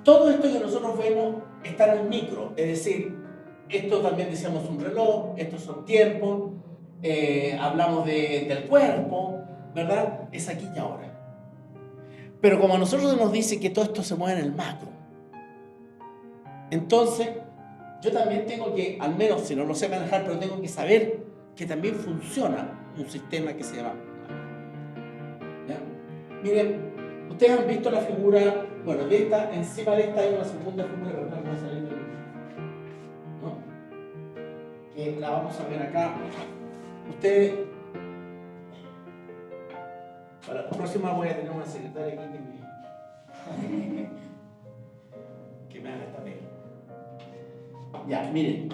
todo esto que nosotros vemos está en el micro, es decir, esto también decíamos un reloj, estos son tiempos, hablamos del cuerpo, ¿verdad? Es aquí y ahora. Pero como a nosotros nos dice que todo esto se mueve en el macro, entonces yo también tengo que, al menos si no lo sé manejar, pero tengo que saber que también funciona un sistema que se llama macro. ¿Ya? Miren, ustedes han visto la figura, bueno, de esta, encima de esta hay una segunda figura, ¿verdad? Que va a salir de ¿no? Que la vamos a ver acá. Ustedes, para la próxima voy a tener una secretaria aquí que me haga esta pega. Ya, miren,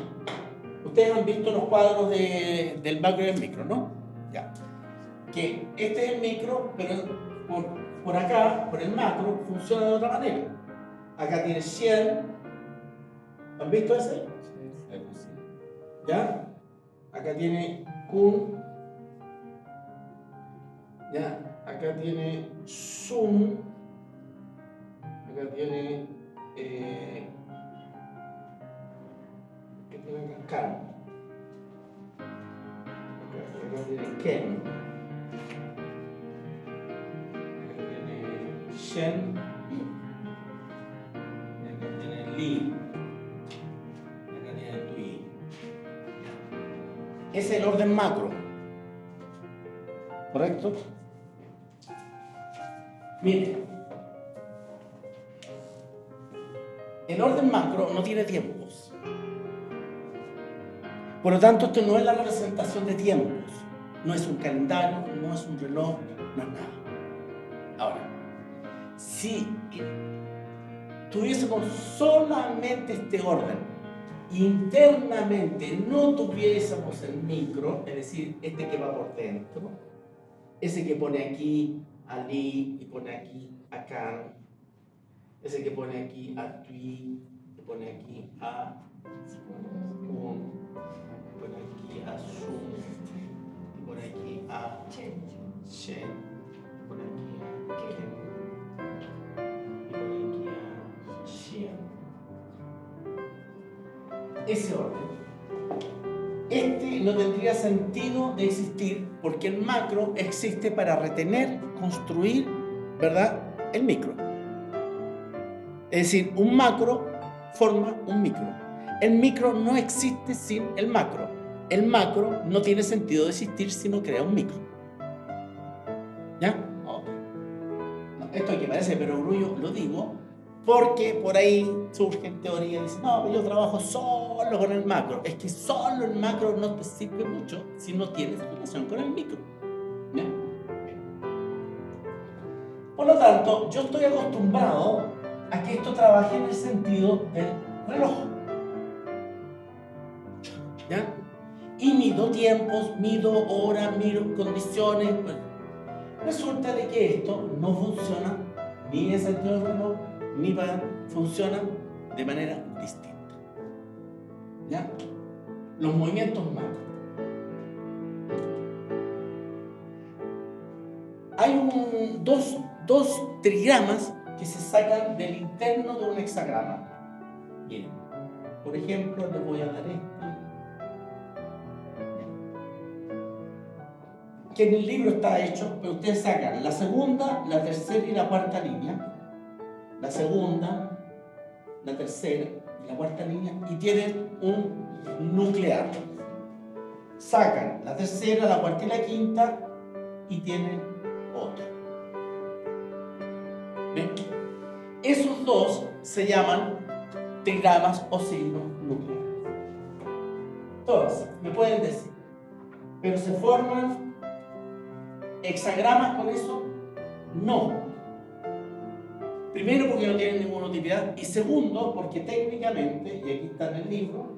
ustedes han visto los cuadros del macro y del micro, ¿no? Ya. Que este es el micro, pero por acá, por el macro, funciona de otra manera. Acá tiene 100. ¿Han visto ese? Sí. ¿Ya? Acá tiene kun. ¿Ya? Acá tiene zoom. Acá tiene can. Acá tiene ken. Acá tiene shen. Acá tiene li. Acá tiene tui. Ese es el orden macro. ¿Correcto? Miren, el orden macro no tiene tiempos. Por lo tanto, esto no es la representación de tiempos. No es un calendario, no es un reloj, no es nada. Ahora, si tuviésemos solamente este orden, internamente no tuviésemos el micro, es decir, este que va por dentro, ese que pone aquí a li y pone aquí a can, ese que pone aquí a tui, que pone aquí a kun, que pone aquí a zoom, que pone aquí a shen, que pone aquí a ken, que pone aquí a xian. Ese orden. Este no tendría sentido de existir porque el macro existe para retener, construir, ¿verdad?, el micro. Es decir, un macro forma un micro. El micro no existe sin el macro. El macro no tiene sentido de existir si no crea un micro. ¿Ya? No, esto que parece perogrullo lo digo porque por ahí surgen teorías y dicen, no, yo trabajo solo con el macro. Es que solo el macro no te sirve mucho si no tienes relación con el micro. ¿Ya? Por lo tanto, yo estoy acostumbrado a que esto trabaje en el sentido del reloj. ¿Ya? Y mido tiempos, mido horas, mido condiciones. Bueno, resulta de que esto no funciona ni en el sentido del reloj, ni funciona de manera distinta. ¿Ya? Los movimientos macro. Hay dos trigramas que se sacan del interno de un hexagrama. Miren, por ejemplo, les voy a dar que en el libro está hecho, pero ustedes sacan la segunda, la tercera y la cuarta línea. La segunda, la tercera y la cuarta línea, y tienen un nuclear. Sacan la tercera, la cuarta y la quinta y tienen otro. ¿Ven? Esos dos se llaman trigramas o signos nucleares. Entonces, me pueden decir, ¿pero se forman hexagramas con eso? No. Primero, porque no tienen ninguna utilidad, y segundo, porque técnicamente, y aquí está en el libro,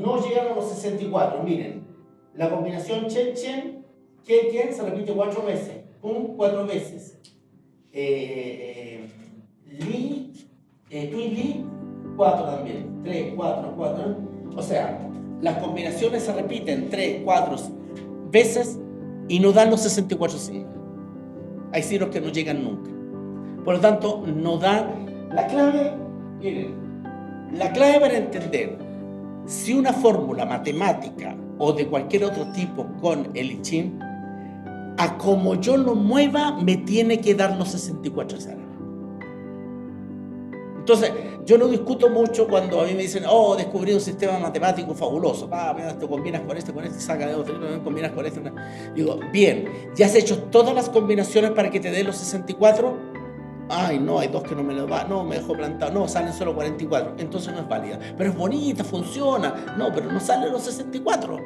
no llegan a los 64. Miren, la combinación chen-chen, ken-ken se repite 4 veces, kun 4 veces, li, tui-li 4 también, 3, 4, 4. O sea, las combinaciones se repiten 3, 4 veces y no dan los 64 signos. Hay signos que no llegan nunca. Por lo tanto, no da la clave. Miren, la clave para entender si una fórmula matemática o de cualquier otro tipo con el I Ching, a como yo lo mueva, me tiene que dar los 64 hexagramas. Entonces, yo no discuto mucho cuando a mí me dicen, oh, descubrí un sistema matemático fabuloso. Mira, te combinas con este, saca de otro, combinas con este. Digo, bien, ¿ya has hecho todas las combinaciones para que te dé los 64? Ay, no, hay dos que no me lo va, no, me dejó plantado, no, salen solo 44, entonces no es válida. Pero es bonita, funciona, no, pero no salen los 64.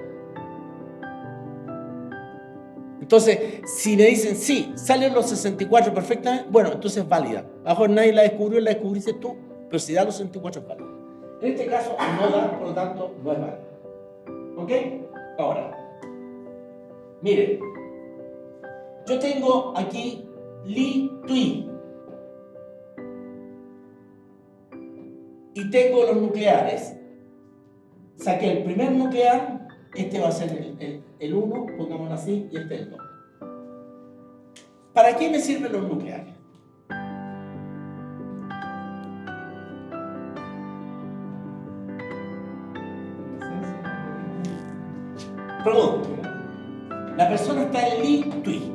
Entonces, si me dicen, sí, salen los 64 perfectamente, bueno, entonces es válida. A lo mejor nadie la descubrió, la descubriste tú, pero si da los 64 es válida. En este caso no da, por lo tanto, no es válida. ¿Ok? Ahora, miren, yo tengo aquí Li Tui. Y tengo los nucleares. Saqué el primer nuclear, este va a ser el 1, pongámoslo así, y este el 2. ¿Para qué me sirven los nucleares? Pregunto. La persona está en Li Tui.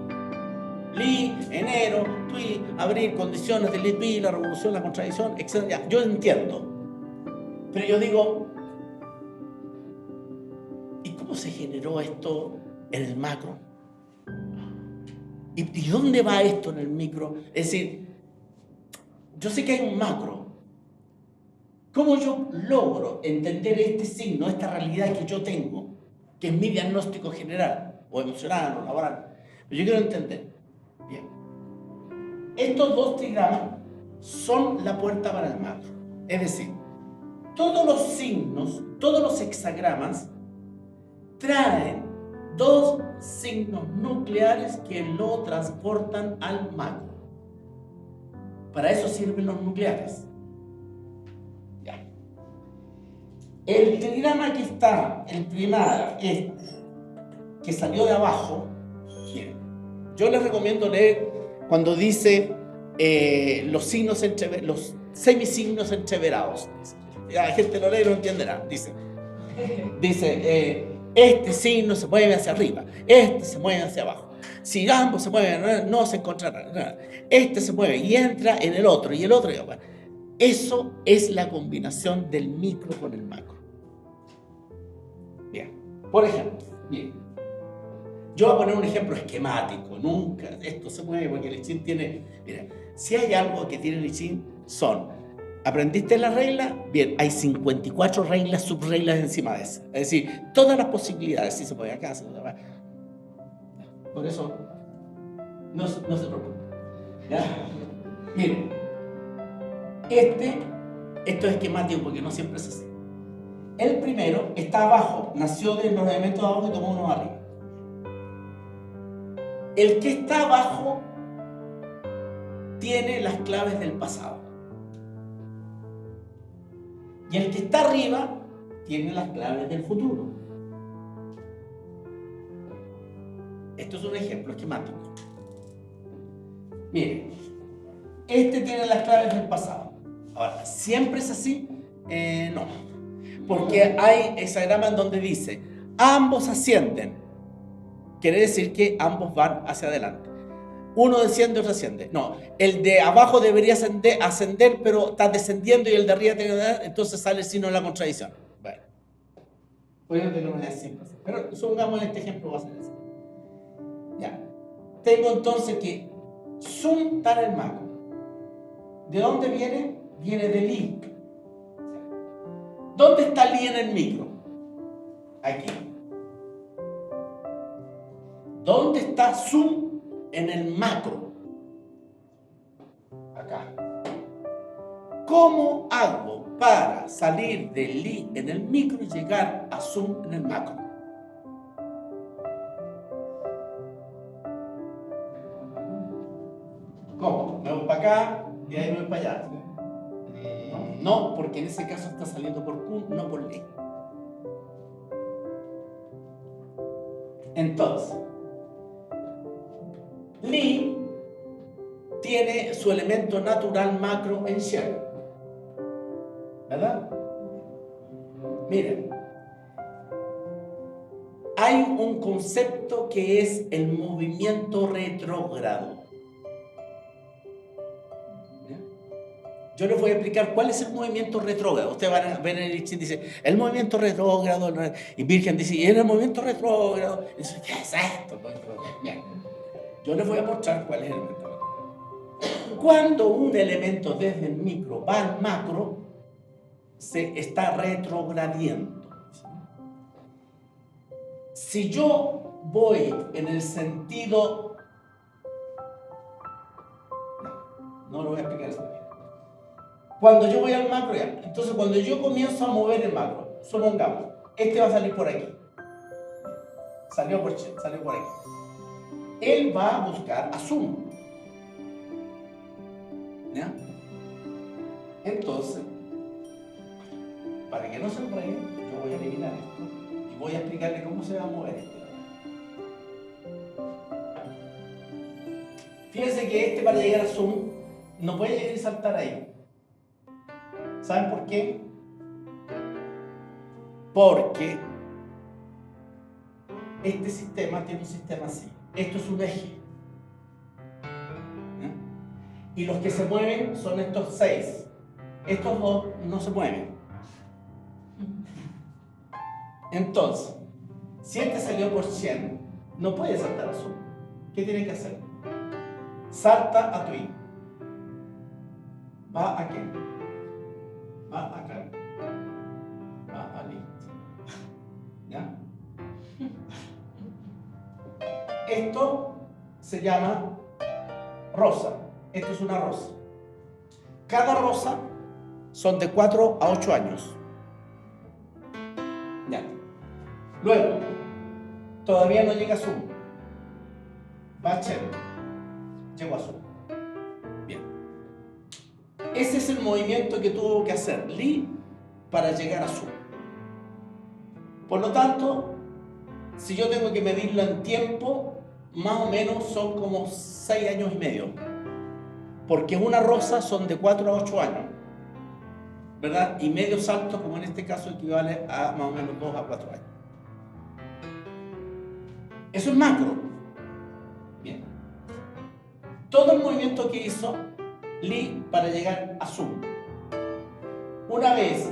Li, enero, Tui, abril, condiciones de Li Tui, la revolución, la contradicción, etc. Ya, yo entiendo. Pero yo digo, ¿y cómo se generó esto en el macro? ¿Y dónde va esto en el micro? Es decir, yo sé que hay un macro. ¿Cómo yo logro entender este signo, esta realidad que yo tengo, que es mi diagnóstico general, o emocional, o laboral? Pero yo quiero entender. Bien. Estos dos trigramas son la puerta para el macro. Es decir, todos los signos, todos los hexagramas traen dos signos nucleares que lo transportan al macro. Para eso sirven los nucleares. Ya. El trigrama que está, el primario, este, que salió de abajo, bien. Yo les recomiendo leer cuando dice los semisignos entreverados. La gente lo lee y lo entenderá. Dice este signo se mueve hacia arriba, este se mueve hacia abajo. Si ambos se mueven, no se encontrarán. Este se mueve y entra en el otro, y el otro. Bueno, eso es la combinación del micro con el macro. Bien, por ejemplo, bien. Yo voy a poner un ejemplo esquemático. Nunca esto se mueve porque el I Ching tiene. Mira, si hay algo que tiene el I Ching son. ¿Aprendiste la regla? Bien, hay 54 reglas, subreglas encima de esa. Es decir, todas las posibilidades. Si se mueve acá, se mueve acá. Por eso, no se preocupen. ¿Ya? Miren, esto es esquemático porque no siempre es así. El primero está abajo, nació de los elementos de abajo y tomó uno arriba. El que está abajo tiene las claves del pasado. Y el que está arriba tiene las claves del futuro. Esto es un ejemplo esquemático. Miren, este tiene las claves del pasado. Ahora, ¿siempre es así? No. Porque hay hexagramas en donde dice, ambos ascienden. Quiere decir que ambos van hacia adelante. Uno desciende, otro asciende. No, el de abajo debería ascender, pero está descendiendo y el de arriba tiene que dar, entonces sale el signo de la contradicción. Bueno, obviamente no es siempre así, pero supongamos este ejemplo va a ser así. Ya. Tengo entonces que Sun está en el macro. ¿De dónde viene? Viene de Li. ¿Dónde está Li en el micro? Aquí. ¿Dónde está Sun en el macro? Acá. ¿Cómo hago para salir de Li en el micro y llegar a Sun en el macro? ¿Cómo? Me voy para acá y ahí me voy para allá. No, porque en ese caso está saliendo por Kun, no por Li. Entonces, Li tiene su elemento natural macro en Shen, ¿verdad? Miren, hay un concepto que es el movimiento retrógrado. Yo les voy a explicar cuál es el movimiento retrógrado. Ustedes van a ver en el Ichin, dice, el movimiento retrógrado, y Virgen dice, y en el movimiento retrógrado. Y dice, ¿qué es esto? Bien. Yo les voy a mostrar cuál es el movimiento retrógrado. Cuando un elemento desde el micro va al macro, se está retrogradiendo. Si yo voy en el sentido... No lo voy a explicar esta vez. Cuando yo voy al macro, ya. Entonces, cuando yo comienzo a mover el macro, supongamos, este va a salir por aquí. Salió por aquí. Él va a buscar a Zoom. ¿Ya? Entonces, para que no se enrede, yo voy a eliminar esto y voy a explicarle cómo se va a mover esto. Fíjense que este, para llegar a Zoom, no puede llegar y saltar ahí. ¿Saben por qué? Porque este sistema tiene un sistema así. Esto es un eje. ¿Ya? Y los que se mueven son estos 6. Estos 2 no se mueven. Entonces, si este salió por 100, no puede saltar a Zoom. ¿Qué tiene que hacer? Salta a Twin. Va a qué? Va acá. Va a Lift. ¿Ya? Esto se llama rosa. Esto es una rosa. Cada rosa son de 4 a 8 años. Ya. Luego, todavía no llega a Zoom. Va a Chen. Llegó a Zoom. Bien. Ese es el movimiento que tuvo que hacer Li para llegar a Zoom. Por lo tanto, si yo tengo que medirlo en tiempo, más o menos son como 6 años y medio. Porque una rosa son de 4 a 8 años. ¿Verdad? Y medio salto, como en este caso, equivale a más o menos 2 a 4 años. Eso es macro. Bien. Todo el movimiento que hizo Li para llegar a Zoom. Una vez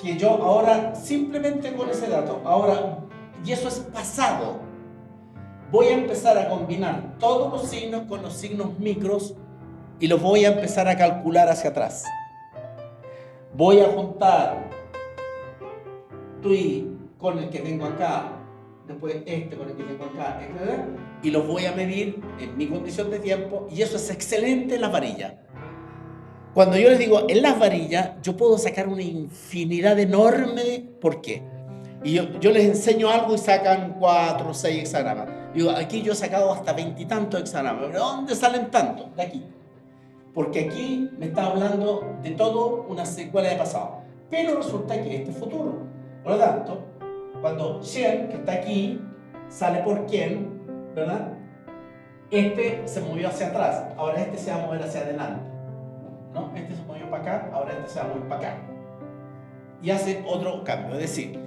que yo ahora, simplemente con ese dato, ahora, y eso es pasado, voy a empezar a combinar todos los signos con los signos micros y los voy a empezar a calcular hacia atrás. Voy a juntar Tui con el que tengo acá, después este con el que tengo acá, etc. Y los voy a medir en mi condición de tiempo, y eso es excelente en las varillas. Cuando yo les digo en las varillas, yo puedo sacar una infinidad enorme. ¿Por qué? Y yo les enseño algo y sacan 4 o 6 hexagramas. Digo, aquí yo he sacado hasta 20 y tantos hexagramas. ¿De dónde salen tantos? De aquí. Porque aquí me está hablando de todo una secuela de pasado. Pero resulta que este es futuro. Por lo tanto, cuando Shen, que está aquí, sale por Qian, ¿verdad? Este se movió hacia atrás. Ahora este se va a mover hacia adelante. ¿No? Este se movió para acá, ahora este se va a mover para acá. Y hace otro cambio. Es decir,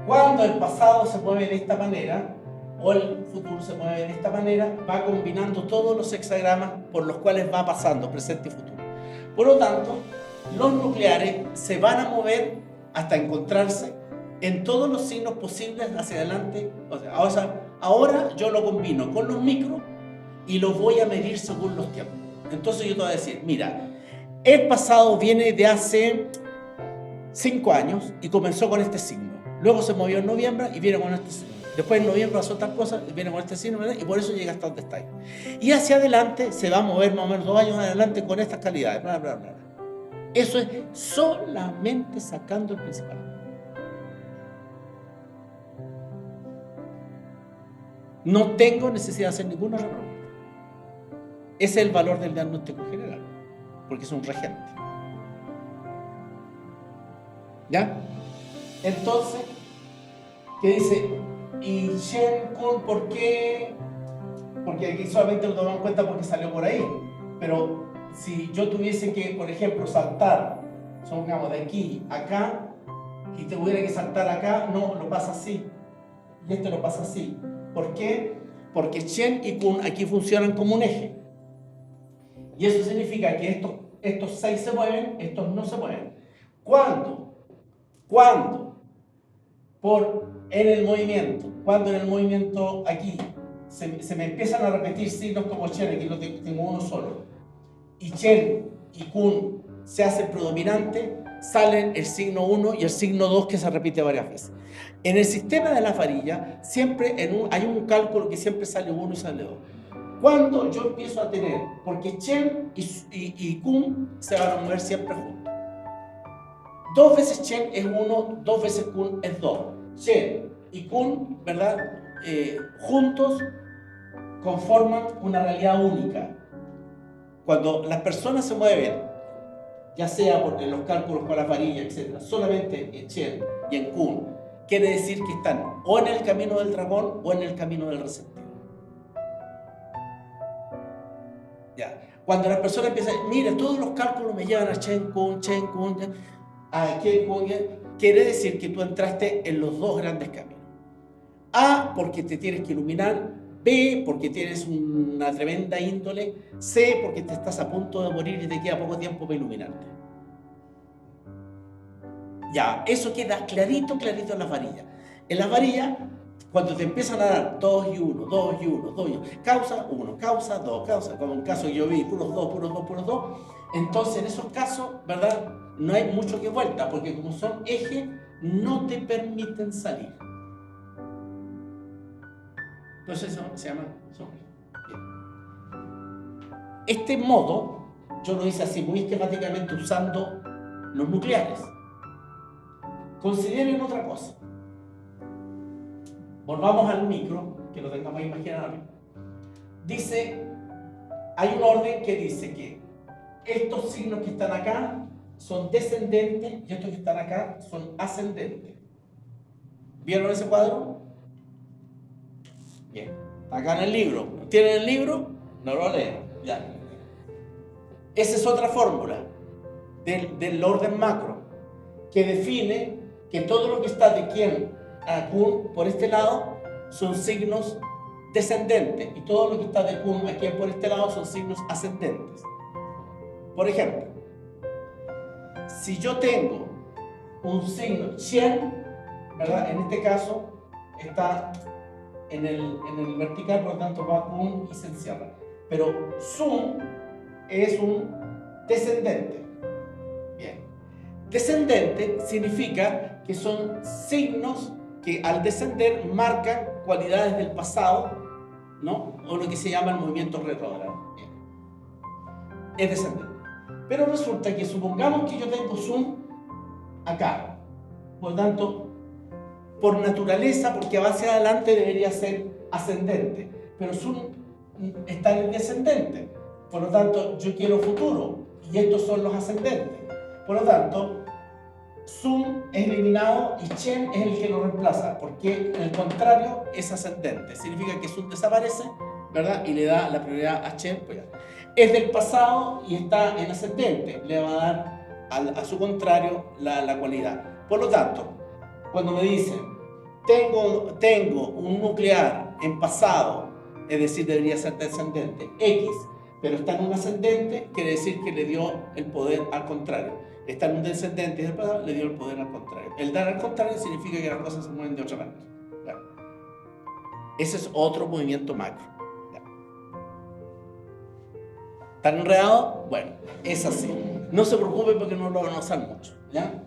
cuando el pasado se mueve de esta manera, o el futuro se mueve de esta manera, va combinando todos los hexagramas por los cuales va pasando, presente y futuro. Por lo tanto, los nucleares se van a mover hasta encontrarse en todos los signos posibles hacia adelante. O sea, ahora yo lo combino con los micros y los voy a medir según los tiempos. Entonces yo te voy a decir, mira, el pasado viene de hace 5 años y comenzó con este signo. Luego se movió en noviembre y viene con este signo. Después en noviembre pasó tal cosa y viene con este signo, ¿verdad? Y por eso llega hasta donde está ahí. Y hacia adelante se va a mover más o menos 2 años adelante con estas calidades. Bla, bla, bla. Eso es solamente sacando el principal. No tengo necesidad de hacer ninguna otra pregunta. Ese es el valor del diagnóstico general, porque es un regente. ¿Ya? Entonces, ¿qué dice? Y Shen Kun, ¿por qué porque aquí solamente lo tomamos en cuenta porque salió por ahí. Pero si yo tuviese que, por ejemplo, saltar, supongamos, de aquí a acá, y tuviera que saltar acá, no, lo pasa así. Y este lo pasa así. ¿Por qué? Porque Chen y Kun aquí funcionan como un eje. Y eso significa que estos 6 se mueven, estos no se mueven. ¿Cuándo? En el movimiento. Cuando en el movimiento aquí se me empiezan a repetir signos como Chen, aquí lo tengo uno solo, y Chen y Kun se hacen predominantes, salen el signo 1 y el signo 2 que se repite varias veces. En el sistema de las varillas siempre hay un cálculo que siempre sale 1 y sale 2. Cuando yo empiezo a tener, porque Chen y Kun se van a mover siempre juntos. 2 veces Chen es 1, 2 veces Kun es 2. Chen y Kun, ¿verdad? Juntos conforman una realidad única. Cuando las personas se mueven, ya sea en los cálculos con las varillas, etc., solamente en Chen y en Kun, quiere decir que están o en el camino del dragón o en el camino del resentido. Ya. Cuando las personas empiezan, mira, todos los cálculos me llevan a Chen, Kun, a Ken, Kun, quiere decir que tú entraste en los dos grandes caminos. A, porque te tienes que iluminar. B, porque tienes una tremenda índole. C, porque te estás a punto de morir y te queda poco tiempo para iluminarte. Ya, eso queda clarito en las varillas. En las varillas, cuando te empiezan a dar 2 y 1, 2 y 1, 2 y 1, causa 1, causa 2, causa, como en caso que yo vi, puros 2, entonces en esos casos, ¿verdad? No hay mucho que vuelta, porque como son ejes, no te permiten salir. Entonces eso se llama sombra. Este modo, yo lo hice así, muy esquemáticamente usando los nucleares. Consideren otra cosa. Volvamos al micro, que lo tengamos imaginado. Dice, hay un orden que dice que estos signos que están acá son descendentes y estos que están acá son ascendentes. ¿Vieron ese cuadro? Bien. Acá en el libro. ¿Tienen el libro? No lo leen. Ya. Esa es otra fórmula del orden macro que define que todo lo que está de Ken a Kun por este lado son signos descendentes y todo lo que está de Kun a Ken por este lado son signos ascendentes. Por ejemplo, si yo tengo un signo Chen, ¿verdad? En este caso está en el vertical, por lo tanto va Kun y se encierra. Pero Sun es un descendente. Bien. Descendente significa que son signos que al descender marcan cualidades del pasado, ¿no? O lo que se llama el movimiento retrógrado. Bien. Es descendente. Pero resulta que supongamos que yo tengo Sun acá. Por lo tanto, por naturaleza, porque va hacia adelante, debería ser ascendente. Pero Sun está en el descendente. Por lo tanto, yo quiero futuro. Y estos son los ascendentes. Por lo tanto, Sun es eliminado y Chen es el que lo reemplaza. Porque el contrario es ascendente. Significa que Sun desaparece, ¿verdad? Y le da la prioridad a Chen. Pues ya. Es del pasado y está en ascendente. Le va a dar a su contrario la cualidad. Por lo tanto, cuando me dicen, tengo un nuclear en pasado, es decir, debería ser descendente, X, pero está en un ascendente, quiere decir que le dio el poder al contrario. Está en un descendente del pasado, le dio el poder al contrario. El dar al contrario significa que las cosas se mueven de otra manera. Claro. Ese es otro movimiento macro. ¿Están enredados? Bueno, es así. No se preocupen porque no lo van a usar mucho, ¿ya?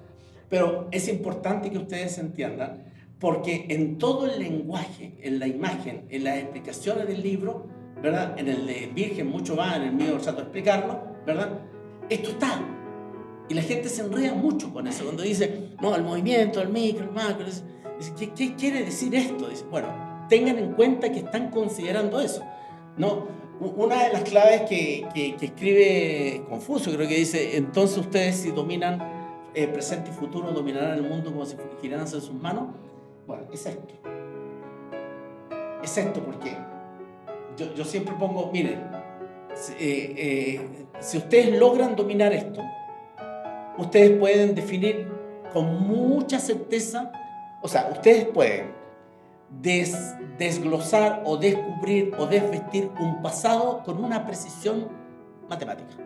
Pero es importante que ustedes entiendan, porque en todo el lenguaje, en la imagen, en las explicaciones del libro, ¿verdad? En el de Virgen mucho más, en el mío trato de explicarlo, ¿verdad? Esto está. Y la gente se enreda mucho con eso, cuando dice, no, el movimiento, el micro, el macro. Dice, ¿qué quiere decir esto? Dice, bueno, tengan en cuenta que están considerando eso, ¿no? Una de las claves que escribe Confucio, creo que dice, entonces ustedes si dominan presente y futuro, dominarán el mundo como si giraran en sus manos. Bueno, es esto. Es esto, ¿por qué? yo siempre pongo, miren, si ustedes logran dominar esto, ustedes pueden definir con mucha certeza, o sea, ustedes pueden desglosar o descubrir o desvestir un pasado con una precisión matemática.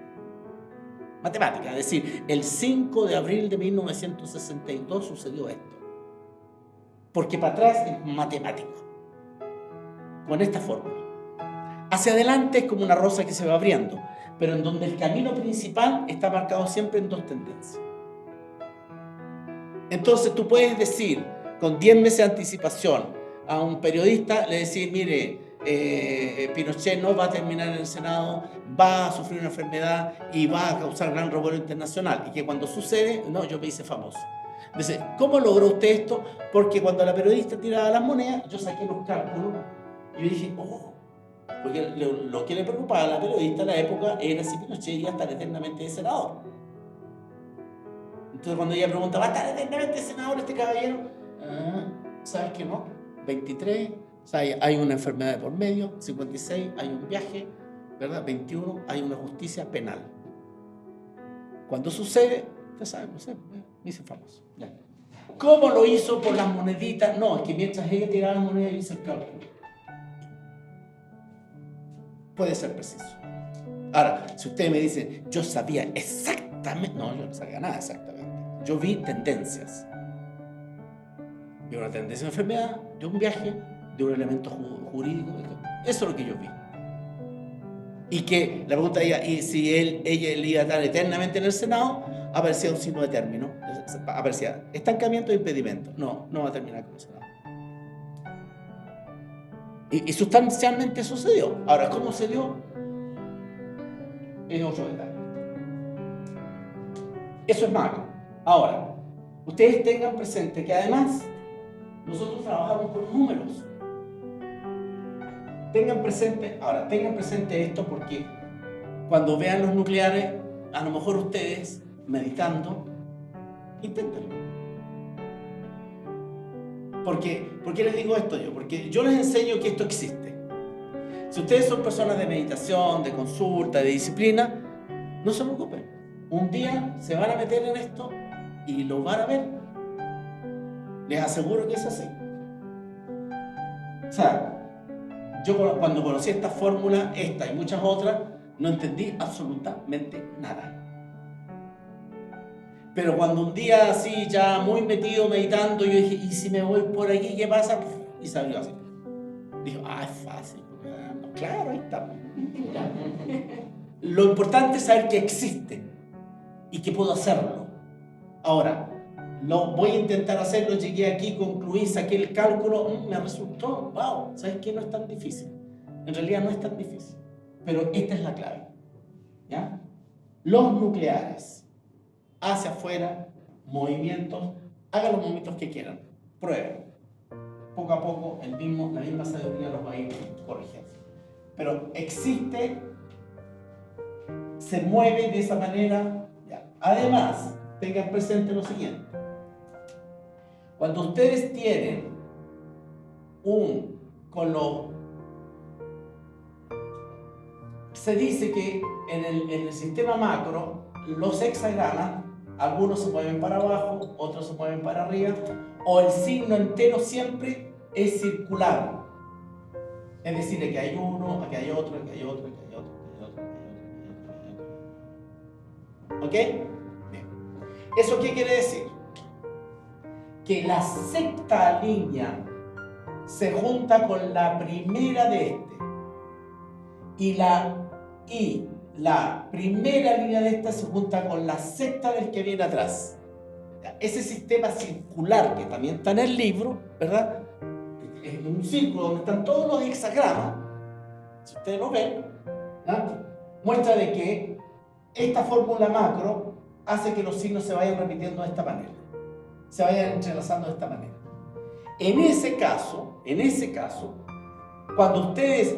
Matemática, es decir, el 5 de abril de 1962 sucedió esto. Porque para atrás es matemático. Con esta fórmula. Hacia adelante es como una rosa que se va abriendo, pero en donde el camino principal está marcado siempre en dos tendencias. Entonces tú puedes decir, con 10 meses de anticipación, a un periodista, le decís, mire, Pinochet no va a terminar en el Senado, va a sufrir una enfermedad y va a causar gran revuelo internacional. Y que cuando sucede, no, yo me hice famoso. Dice, ¿cómo logró usted esto? Porque cuando la periodista tiraba las monedas, yo saqué los cálculos y yo dije, oh, porque lo que le preocupaba a la periodista en la época era si Pinochet iba a estar eternamente de senador. Entonces cuando ella pregunta, ¿va a estar eternamente de senador este caballero? ¿Sabes qué no? 23, o sea, hay una enfermedad de por medio, 56, hay un viaje, ¿verdad? 21, hay una justicia penal. Cuando sucede, ya saben, no sé, me hice famoso. Ya. ¿Cómo lo hizo por las moneditas? No, es que mientras ella tiraba las monedas, yo hice el cálculo. Puede ser preciso. Ahora, si ustedes me dicen, yo sabía exactamente, no, yo no sabía nada exactamente. Yo vi tendencias. De una tendencia de enfermedad, de un viaje, de un elemento jurídico. Eso es lo que yo vi. Y que la pregunta era, ¿y si ella le iba a estar eternamente en el Senado? Aparecía un signo de término. Aparecía estancamiento e impedimento. No, no va a terminar con el Senado. Y sustancialmente sucedió. Ahora, ¿cómo se dio? Es otro detalle. Eso es macro. Ahora, ustedes tengan presente que además nosotros trabajamos con números. Tengan presente esto porque cuando vean los nucleares, a lo mejor ustedes, meditando, inténtenlo. ¿Por qué les digo esto yo? Porque yo les enseño que esto existe. Si ustedes son personas de meditación, de consulta, de disciplina, no se preocupen. Un día se van a meter en esto y lo van a ver. Les aseguro que es así. O sea, yo cuando conocí esta fórmula, esta y muchas otras, no entendí absolutamente nada. Pero cuando un día así, ya muy metido, meditando, yo dije, ¿y si me voy por aquí, qué pasa? Y salió así. Dijo, es fácil. Claro, ahí está. Lo importante es saber que existe y que puedo hacerlo. Ahora, lo voy a intentar hacerlo, llegué aquí, concluí, saqué el cálculo, me resultó, wow, ¿sabes qué? No es tan difícil. En realidad no es tan difícil, pero esta es la clave, ¿ya? Los nucleares, hacia afuera, movimientos, hagan los movimientos que quieran, prueben. Poco a poco, la misma sabiduría los va a ir corrigiendo. Pero existe, se mueve de esa manera, ¿ya? Además, tengan presente lo siguiente. Cuando ustedes tienen se dice que en el sistema macro, los hexagramas, algunos se mueven para abajo, otros se mueven para arriba, o el signo entero siempre es circular. Es decir, que hay uno, aquí hay otro, aquí hay otro, aquí hay otro, aquí hay otro, aquí hay otro. ¿Ok? Bien. ¿Eso qué quiere decir? Que la sexta línea se junta con la primera de este y la primera línea de esta se junta con la sexta del que viene atrás. Ese sistema circular que también está en el libro, ¿verdad? Es un círculo donde están todos los hexagramas, si ustedes lo ven, ¿no? Muestra de que esta fórmula macro hace que los signos se vayan repitiendo de esta manera. Se vayan entrelazando de esta manera. En ese caso, cuando ustedes,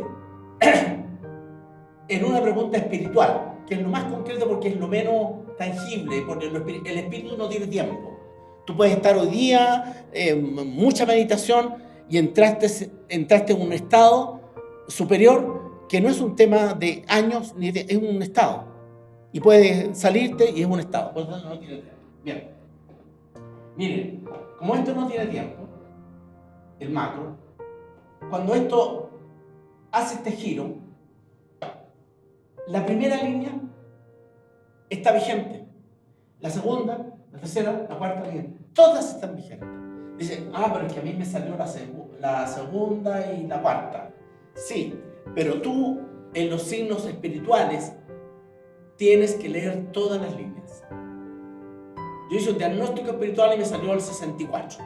en una pregunta espiritual, que es lo más concreto porque es lo menos tangible, porque el espíritu no tiene tiempo. Tú puedes estar hoy día, mucha meditación, y entraste en un estado superior que no es un tema de años, es un estado. Y puede salirte y es un estado. Por lo tanto, no tiene tiempo. Bien. Miren, como esto no tiene tiempo, el macro, cuando esto hace este giro, la primera línea está vigente. La segunda, la tercera, la cuarta, vigente. Todas están vigentes. Dice, pero es que a mí me salió la segunda y la cuarta. Sí, pero tú en los signos espirituales tienes que leer todas las líneas. Yo hice un diagnóstico espiritual y me salió el 64.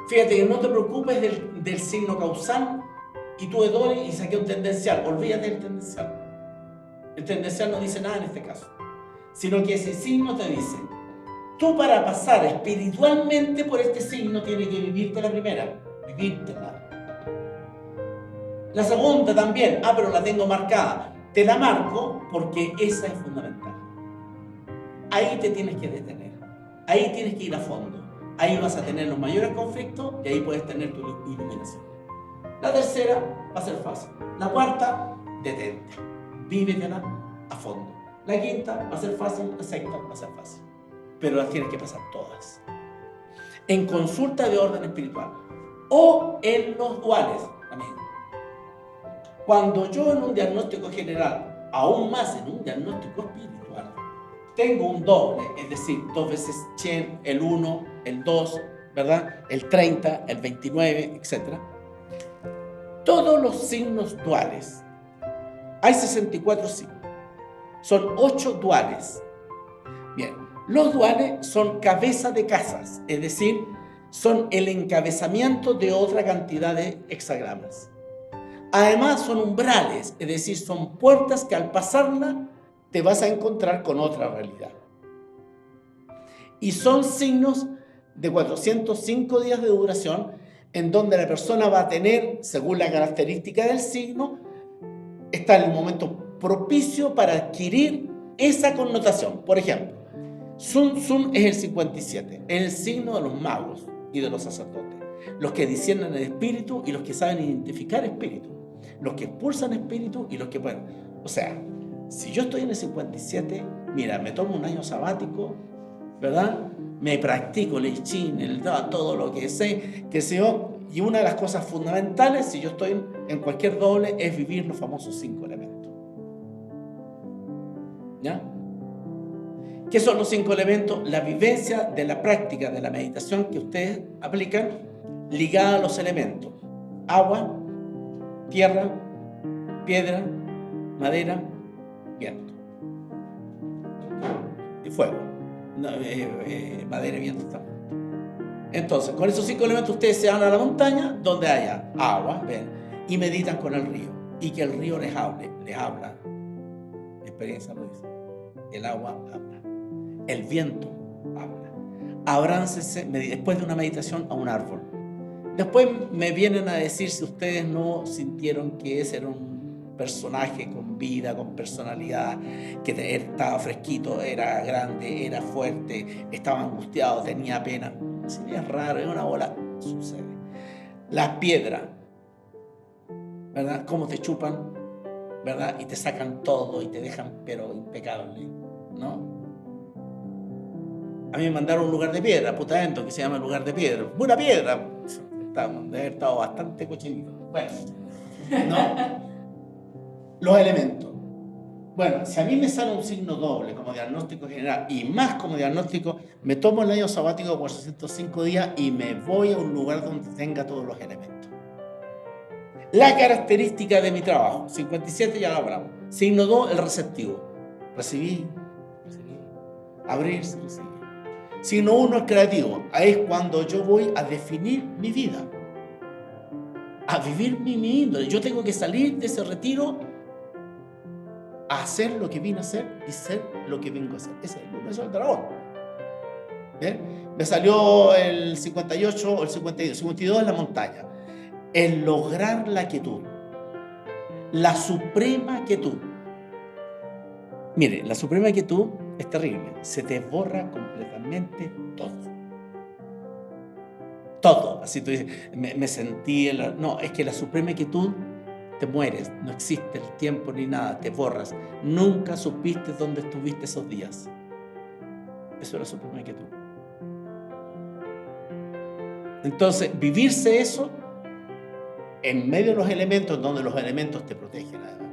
Fíjate que no te preocupes del signo causal y tuve doble y saqué un tendencial. Olvídate del tendencial. El tendencial no dice nada en este caso, sino que ese signo te dice, tú para pasar espiritualmente por este signo tienes que vivirte la primera, vivírtela. La segunda también, pero la tengo marcada. Te la marco porque esa es fundamental. Ahí te tienes que detener, ahí tienes que ir a fondo, ahí vas a tener los mayores conflictos y ahí puedes tener tu iluminación. La tercera va a ser fácil, la cuarta, detente, vívetela a fondo. La quinta va a ser fácil, la sexta va a ser fácil, pero las tienes que pasar todas. En consulta de orden espiritual o en los duales, amén. Cuando yo en un diagnóstico general, aún más en un diagnóstico espiritual, tengo un doble, es decir, 2 veces Chen, el 1, el 2, ¿verdad? El 30, el 29, etc. Todos los signos duales, hay 64 signos, son 8 duales. Bien, los duales son cabeza de casas, es decir, son el encabezamiento de otra cantidad de hexagramas. Además son umbrales, es decir, son puertas que al pasarla te vas a encontrar con otra realidad. Y son signos de 405 días de duración, en donde la persona va a tener, según la característica del signo, está en el momento propicio para adquirir esa connotación. Por ejemplo, Sun Tzu es el 57, es el signo de los magos y de los sacerdotes, los que disciernen el espíritu y los que saben identificar espíritu, los que expulsan espíritu y los que pueden. O sea, si yo estoy en el 57, mira, me tomo un año sabático, ¿verdad? Me practico el I Ching, todo lo que sé, y una de las cosas fundamentales, si yo estoy en cualquier doble, es vivir los famosos 5 elementos. ¿Ya? ¿Qué son los 5 elementos? La vivencia de la práctica de la meditación que ustedes aplican, ligada a los elementos: agua, tierra, piedra, madera, viento y fuego. Madera y viento también. Entonces, con esos 5 elementos ustedes se van a la montaña donde haya agua, ven, y meditan con el río, y que el río les habla. La experiencia lo dice. El agua habla, el viento habla. Abráncese después de una meditación a un árbol. Después me vienen a decir si ustedes no sintieron que ese era un personaje con vida, con personalidad, que estaba fresquito, era grande, era fuerte, estaba angustiado, tenía pena. Sí, es raro, es una bola, sucede. Las piedras, ¿verdad? Cómo te chupan, ¿verdad? Y te sacan todo y te dejan pero impecable, ¿no? A mí me mandaron un lugar de piedra, Putaendo, que se llama lugar de piedra. Buena piedra. Debe haber estado bastante cochinito. Bueno, ¿no? Los elementos. Bueno, si a mí me sale un signo doble como diagnóstico general y más como diagnóstico, me tomo el año sabático por 605 días y me voy a un lugar donde tenga todos los elementos. La característica de mi trabajo, 57 ya lo hablamos. Signo 2, el receptivo. Recibir. Abrirse, recibir. Signo 1, el creativo. Ahí es cuando yo voy a definir mi vida, a vivir mi índole. Yo tengo que salir de ese retiro a hacer lo que vine a hacer y ser lo que vengo a hacer. Ese es el dragón. ¿Bien? Me salió el 58 o el 52. 52 es la montaña. El lograr la quietud. La suprema quietud. Mire, la suprema quietud es terrible. Se te borra completamente todo. todo. Así tú dices, me sentí... No, es que la suprema quietud te mueres, no existe el tiempo ni nada, te borras. Nunca supiste dónde estuviste esos días. Eso es la suprema quietud. Entonces, vivirse eso en medio de los elementos, donde los elementos te protegen, además.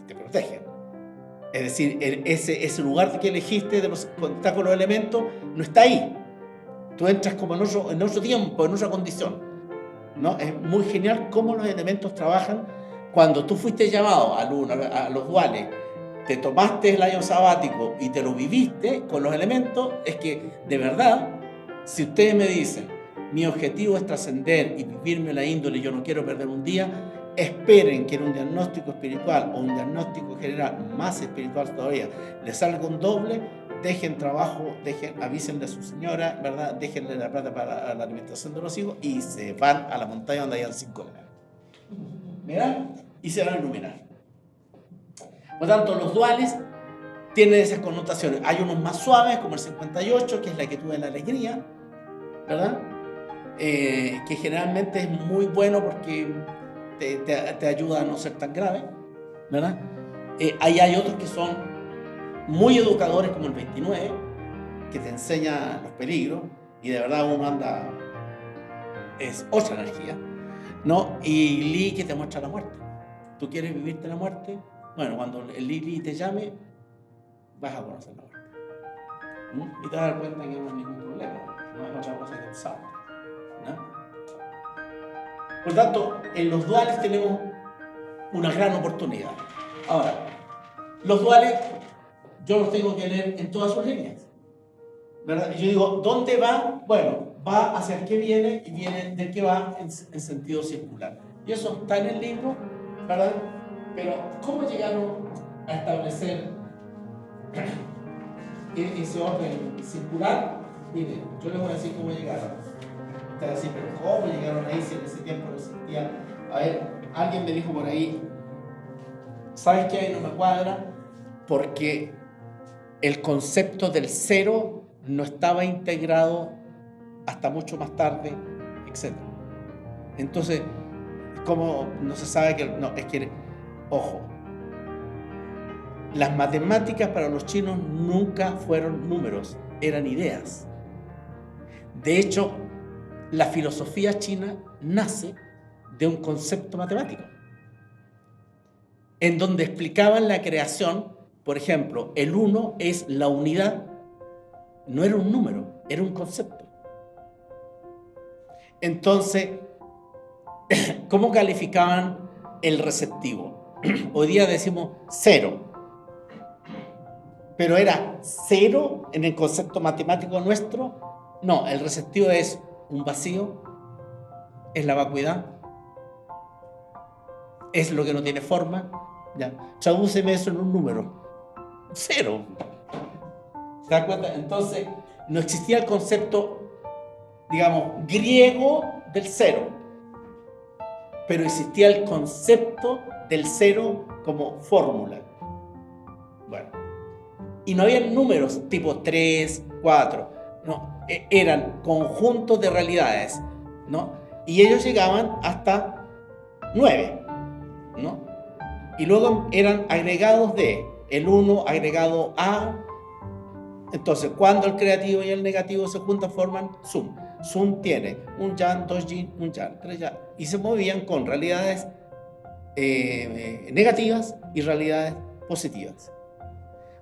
Te protegen. Es decir, ese lugar que elegiste de cuando estás con los elementos no está ahí. Tú entras como en otro tiempo, en otra condición, ¿no? Es muy genial cómo los elementos trabajan. Cuando tú fuiste llamado a los duales, te tomaste el año sabático y te lo viviste con los elementos, es que, de verdad, si ustedes me dicen, mi objetivo es trascender y vivirme la índole y yo no quiero perder un día, esperen que en un diagnóstico espiritual o un diagnóstico general más espiritual todavía les salga un doble, dejen trabajo, avísenle a su señora, ¿verdad? Déjenle la plata para la alimentación de los hijos y se van a la montaña donde hayan 5 elementos. ¿Mira? Y se van a iluminar. Por tanto, los duales tienen esas connotaciones. Hay unos más suaves, como el 58, que es la quietud de la alegría, ¿verdad? Que generalmente es muy bueno porque te ayuda a no ser tan grave, ¿verdad? Ahí hay otros que son muy educadores, como el 29, que te enseña los peligros y de verdad uno anda, es otra energía, ¿no? Y Li, que te muestra la muerte. ¿Tú quieres vivirte la muerte? Bueno, cuando el Li te llame, vas a conocer la muerte. Y te vas a dar cuenta que no hay ningún problema, no es otra cosa que el sábado, ¿no? Por tanto, en los duales tenemos una gran oportunidad. Ahora, los duales yo los tengo que leer en todas sus líneas, ¿verdad? Y yo digo, ¿dónde va? Bueno, va hacia el que viene y viene del que va en sentido circular. Y eso está en el libro, ¿verdad? Pero, ¿cómo llegaron a establecer ese orden circular? Miren, yo les voy a decir cómo llegaron. Ustedes van a decir, pero ¿cómo llegaron ahí si en ese tiempo no existía? A ver, alguien me dijo por ahí, ¿sabes qué? Ahí no me cuadra, porque el concepto del cero no estaba integrado hasta mucho más tarde, etc. Entonces, como no se sabe que... No, es que, ojo, las matemáticas para los chinos nunca fueron números, eran ideas. De hecho, la filosofía china nace de un concepto matemático, en donde explicaban la creación. Por ejemplo, el 1 es la unidad, no era un número, era un concepto. Entonces, ¿cómo calificaban el receptivo? Hoy día decimos 0, pero ¿era 0 en el concepto matemático nuestro? No, el receptivo es un vacío, es la vacuidad, es lo que no tiene forma. Ya, tradúceme eso en un número. 0. ¿Se da cuenta? Entonces, no existía el concepto, digamos, griego del 0, pero existía el concepto del 0 como fórmula. Bueno, y no había números tipo 3, 4, no, eran conjuntos de realidades, ¿no? Y ellos llegaban hasta 9, ¿no? Y luego eran agregados de el 1 agregado a. Entonces, cuando el creativo y el negativo se juntan, forman sum. Sum tiene un yan, 2 yin, un yang, 3 yang. Y se movían con realidades negativas y realidades positivas.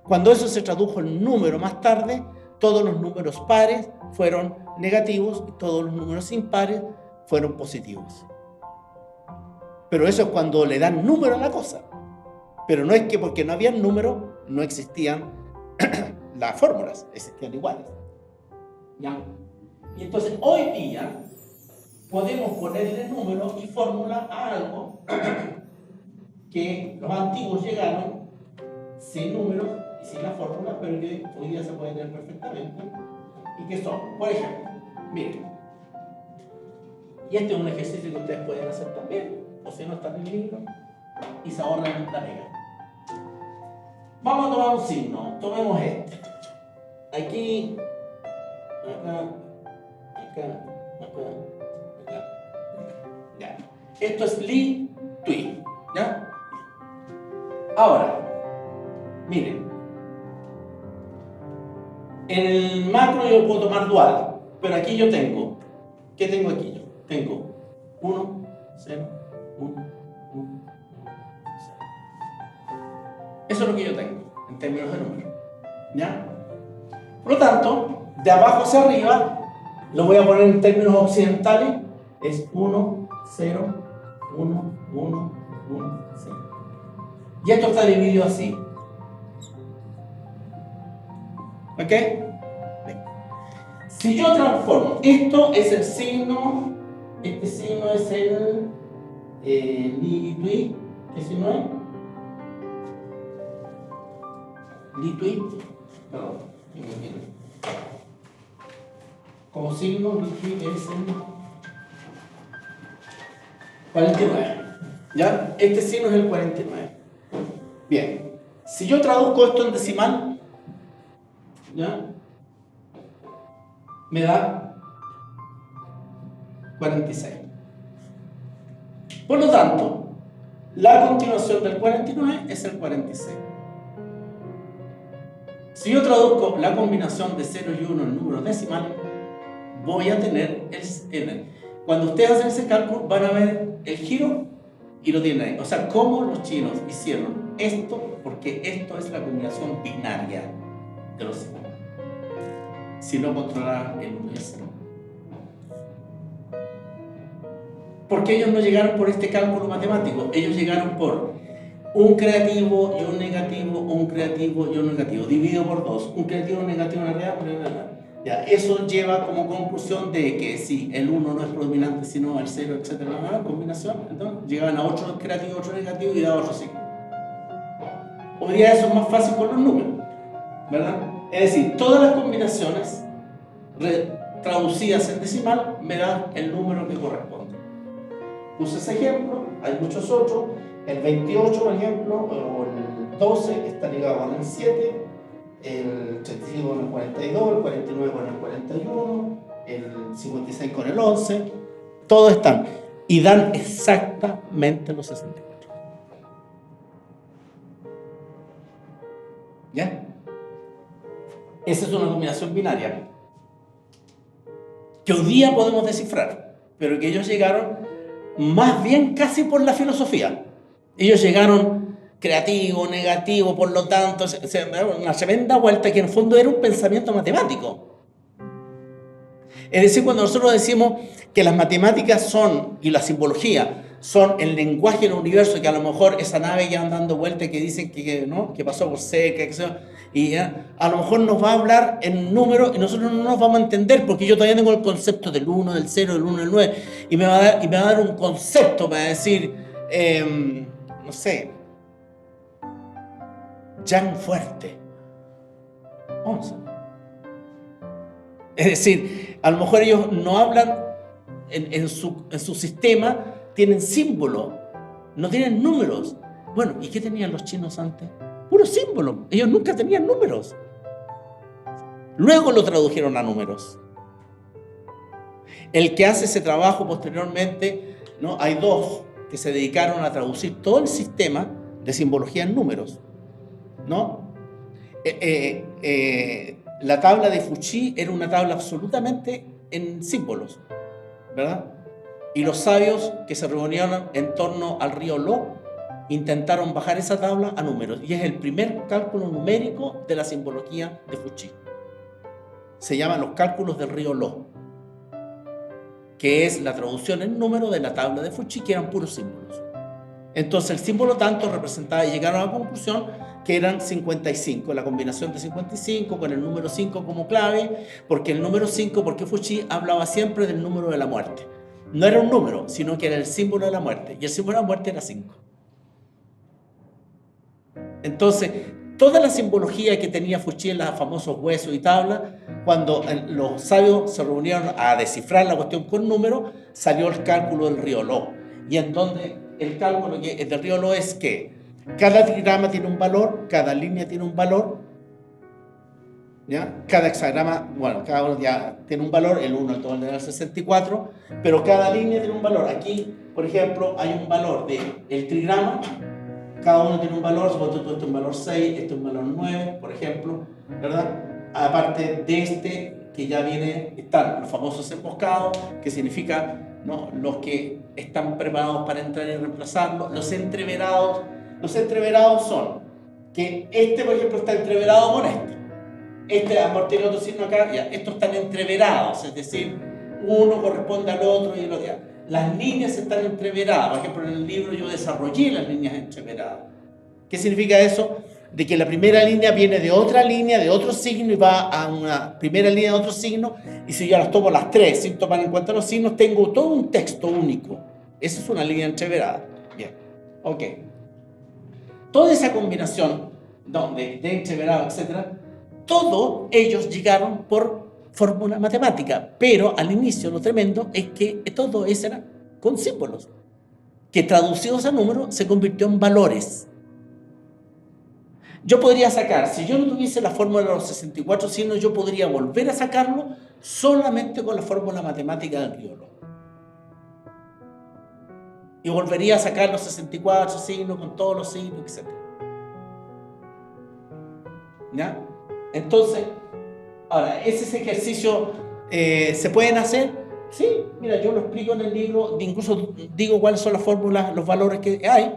Cuando eso se tradujo en número más tarde, todos los números pares fueron negativos y todos los números impares fueron positivos. Pero eso es cuando le dan número a la cosa. Pero no es que porque no había número no existían las fórmulas, existían iguales. ¿Ya? Y entonces hoy día podemos ponerle número y fórmula a algo que los antiguos llegaron sin números y sin la fórmula, pero que hoy día se puede leer perfectamente, y que son, por ejemplo, miren, y este es un ejercicio que ustedes pueden hacer también, o si no está en el libro, y se ahorran la pega. Vamos a tomar un signo, tomemos este. Aquí, acá, acá, Ya. Esto es Li Tui. ¿Ya? Ahora, miren. En el macro yo puedo tomar dual, pero aquí yo tengo. ¿Qué tengo aquí yo? Tengo 1, 0, 1, 1, 0. Eso es lo que yo tengo en términos de número. ¿Ya? Por lo tanto, de abajo hacia arriba, lo voy a poner en términos occidentales, es 1, 0, 1, 1, 1, 0. Y esto está dividido así. ¿Ok? Bien. Si yo transformo, esto es el signo, este signo es el Li Tui, ¿qué signo es? Li Tui, perdón, como signo Li Tui es el 49, ¿ya? Este signo es el 49. Bien, si yo traduzco esto en decimal, ¿ya? Me da 46. Por lo tanto, la continuación del 49 es el 46. Si yo traduzco la combinación de 0 y 1 en números decimales, voy a tener cuando ustedes hacen ese cálculo, van a ver el giro y lo tienen ahí. O sea, cómo los chinos hicieron esto, porque esto es la combinación binaria de los signos. Si no controlaran el 1 y el 0. Porque ellos no llegaron por este cálculo matemático, ellos llegaron por un creativo y un negativo, un creativo y un negativo, dividido por 2, un creativo, un negativo, una real, ya, eso lleva como conclusión de que si el 1 no es predominante, sino el 0, etc., la combinación, entonces llegaban a 8 creativos, 8 negativos y da otro signo. Hoy día eso es más fácil con los números, ¿verdad? Es decir, todas las combinaciones traducidas en decimal me dan el número que corresponde. Puse ese ejemplo, hay muchos otros. El 28, por ejemplo, o el 12 está ligado con el 7, el 35 con el 42, el 49 con el 41, el 56 con el 11, todos están y dan exactamente los 64. ¿Ya? Esa es una combinación binaria que hoy día podemos descifrar, pero que ellos llegaron más bien casi por la filosofía. Ellos llegaron creativo, negativo, por lo tanto, se dieron una tremenda vuelta que en el fondo era un pensamiento matemático. Es decir, cuando nosotros decimos que las matemáticas son, y la simbología, son el lenguaje del universo, que a lo mejor esa nave ya anda dando vueltas que dicen que pasó por cerca, y ya, a lo mejor nos va a hablar en números y nosotros no nos vamos a entender, porque yo todavía tengo el concepto del 1, del 0, del 1, del 9, y me va a dar un concepto para decir, no sé, Yang fuerte, 11. Es decir, a lo mejor ellos no hablan en su sistema, tienen símbolos, no tienen números. Bueno, ¿y qué tenían los chinos antes? Puros símbolos. Ellos nunca tenían números. Luego lo tradujeron a números. El que hace ese trabajo posteriormente, ¿no? Hay dos que se dedicaron a traducir todo el sistema de simbología en números, ¿no? La tabla de Fuchi era una tabla absolutamente en símbolos, ¿verdad? Y los sabios que se reunieron en torno al río Lo intentaron bajar esa tabla a números, y es el primer cálculo numérico de la simbología de Fuchi. Se llaman los cálculos del río Lo, que es la traducción en número de la tabla de Fuchi, que eran puros símbolos. Entonces el símbolo tanto representaba, y llegaron a la conclusión que eran 55, la combinación de 55 con el número 5 como clave, porque el número 5, porque Fuchi hablaba siempre del número de la muerte. No era un número, sino que era el símbolo de la muerte, y el símbolo de la muerte era 5. Entonces, toda la simbología que tenía Fuchi en los famosos huesos y tablas, cuando los sabios se reunieron a descifrar la cuestión con números, salió el cálculo del río Lo, y en donde el cálculo del río Lo es que cada diagrama tiene un valor, cada línea tiene un valor, ¿ya? Cada hexagrama, bueno, cada uno ya tiene un valor, el 1 todo el 64, pero cada línea tiene un valor. Aquí, por ejemplo, hay un valor del trigrama, cada uno tiene un valor, supongo que esto es un valor 6, esto es un valor 9, por ejemplo, ¿verdad? Aparte de este, que ya están los famosos emboscados, que significa, ¿no?, los que están preparados para entrar y reemplazarlo. Los entreverados son que este, por ejemplo, está entreverado con este amor tiene otro signo acá, ya, estos están entreverados, es decir, uno corresponde al otro y el otro. Ya. Las líneas están entreveradas. Por ejemplo, en el libro yo desarrollé las líneas entreveradas. ¿Qué significa eso? De que la primera línea viene de otra línea, de otro signo, y va a una primera línea de otro signo, y si yo las tomo las tres sin tomar en cuenta los signos, tengo todo un texto único. Esa es una línea entreverada. Bien, ok. Toda esa combinación de entreverado, etc., todos ellos llegaron por fórmula matemática, pero al inicio lo tremendo es que todo eso era con símbolos, que traducidos a números se convirtió en valores. Yo podría sacar, si yo no tuviese la fórmula de los 64 signos, yo podría volver a sacarlo solamente con la fórmula matemática del criollo. Y volvería a sacar los 64 signos con todos los signos, etc. ¿Ya? Entonces, ahora, ¿ese ejercicio se pueden hacer? Sí, mira, yo lo explico en el libro, incluso digo cuáles son las fórmulas, los valores que hay.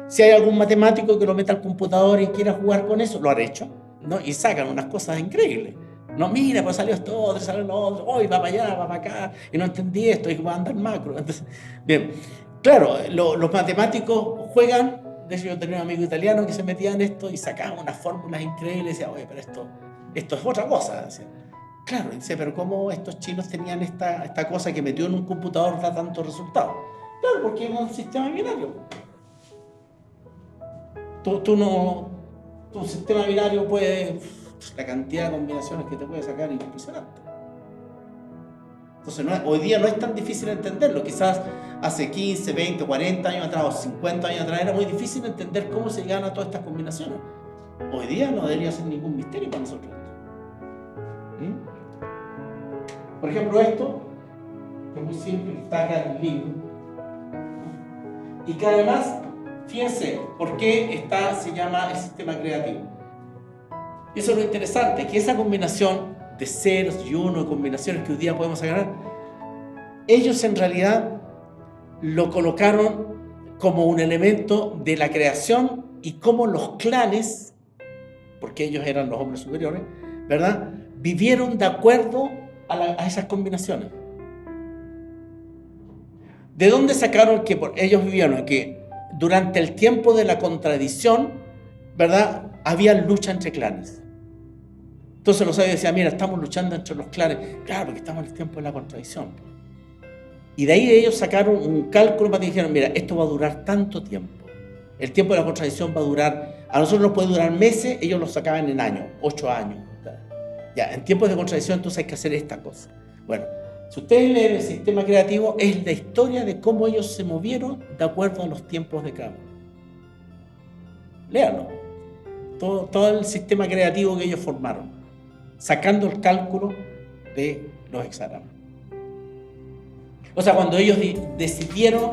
Si hay algún matemático que lo meta al computador y quiera jugar con eso, lo han hecho, ¿no? Y sacan unas cosas increíbles. No, mira, pues salió esto otro, salió lo otro, hoy va para allá, va para acá, y no entendí esto, y va a andar macro. Entonces, bien, claro, los matemáticos juegan. De hecho, yo tenía un amigo italiano que se metía en esto y sacaba unas fórmulas increíbles y decía, oye, pero esto es otra cosa. Decía. Claro, dice, pero ¿cómo estos chinos tenían esta cosa que metió en un computador da tantos resultados? Claro, porque es un sistema binario. Tu sistema binario puede, la cantidad de combinaciones que te puede sacar es impresionante. Entonces, hoy día no es tan difícil entenderlo. Quizás hace 15, 20, 40 años atrás o 50 años atrás era muy difícil entender cómo se llegan a todas estas combinaciones. Hoy día no debería ser ningún misterio para nosotros. Por ejemplo, esto, que es muy simple, está acá en el libro. Y que además, fíjense, ¿por qué se llama el sistema creativo? Y eso es lo interesante, que esa combinación de ceros y uno, combinaciones que hoy día podemos sacar, ellos en realidad lo colocaron como un elemento de la creación y cómo los clanes, porque ellos eran los hombres superiores, ¿verdad?, vivieron de acuerdo a esas combinaciones. ¿De dónde sacaron que ellos vivieron? Que durante el tiempo de la contradicción, ¿verdad?, había lucha entre clanes. Entonces los sabios decían, mira, estamos luchando entre los clanes. Claro, porque estamos en el tiempo de la contradicción. Y de ahí ellos sacaron un cálculo para que dijeron, mira, esto va a durar tanto tiempo. El tiempo de la contradicción va a durar, a nosotros nos puede durar meses, ellos lo sacaban en años, 8 años. Ya, en tiempos de contradicción entonces hay que hacer esta cosa. Bueno, si ustedes leen el sistema creativo, es la historia de cómo ellos se movieron de acuerdo a los tiempos de cada uno. Léanlo. Todo el sistema creativo que ellos formaron, sacando el cálculo de los hexagramas. O sea, cuando ellos decidieron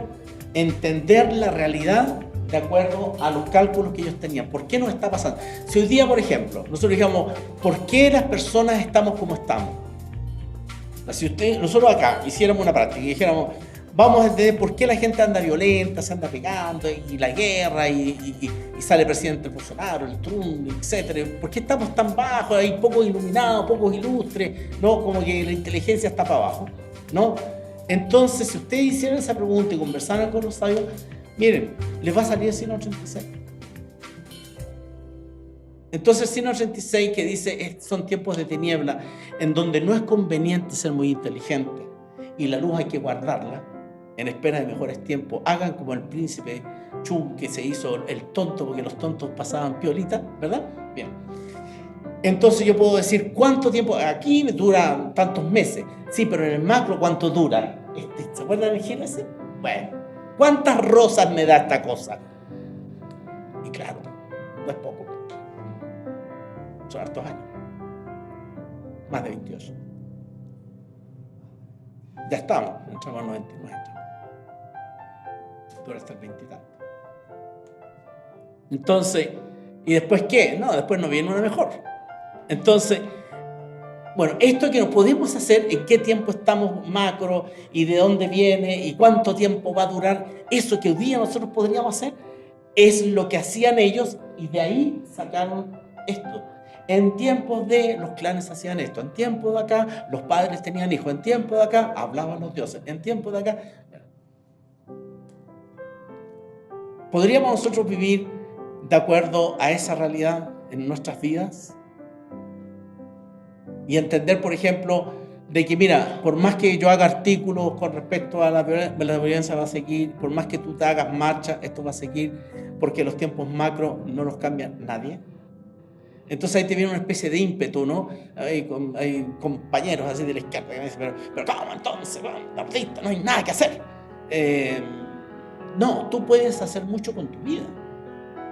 entender la realidad de acuerdo a los cálculos que ellos tenían. ¿Por qué nos está pasando? Si hoy día, por ejemplo, nosotros digamos, ¿por qué las personas estamos como estamos? Si nosotros acá hiciéramos una práctica y dijéramos, vamos a entender por qué la gente anda violenta, se anda pegando, y la guerra, y sale el presidente Bolsonaro, el Trump, etc. ¿Por qué estamos tan bajos? Hay pocos iluminados, pocos ilustres, ¿no? Como que la inteligencia está para abajo, ¿no? Entonces, si ustedes hicieran esa pregunta y conversaran con los sabios, miren, les va a salir el signo 86. Entonces el signo 86 que dice son tiempos de tiniebla en donde no es conveniente ser muy inteligente y la luz hay que guardarla en espera de mejores tiempos. Hagan como el príncipe Chu, que se hizo el tonto porque los tontos pasaban piolita, ¿verdad? Bien. Entonces yo puedo decir cuánto tiempo, aquí dura tantos meses, sí, pero en el macro cuánto dura. ¿Se acuerdan del Génesis? Bueno, ¿cuántas rosas me da esta cosa? Y claro, no es poco. Son hartos años. Más de 28. Ya estamos, entramos al 99. Tú eres hasta el 20 y tanto. Entonces, ¿y después qué? No, después no viene una mejor. Entonces, bueno, esto que nos podemos hacer, en qué tiempo estamos macro y de dónde viene y cuánto tiempo va a durar, eso que hoy día nosotros podríamos hacer, es lo que hacían ellos y de ahí sacaron esto. En tiempos de los clanes hacían esto, en tiempos de acá los padres tenían hijos, en tiempos de acá hablaban los dioses, en tiempos de acá. ¿Podríamos nosotros vivir de acuerdo a esa realidad en nuestras vidas? Y entender, por ejemplo, de que mira, por más que yo haga artículos con respecto a la violencia va a seguir, por más que tú te hagas marcha, esto va a seguir, porque los tiempos macro no los cambia nadie. Entonces ahí te viene una especie de ímpetu, ¿no? Hay compañeros así de la izquierda que me dicen, pero ¿cómo entonces? No hay nada que hacer. No, tú puedes hacer mucho con tu vida.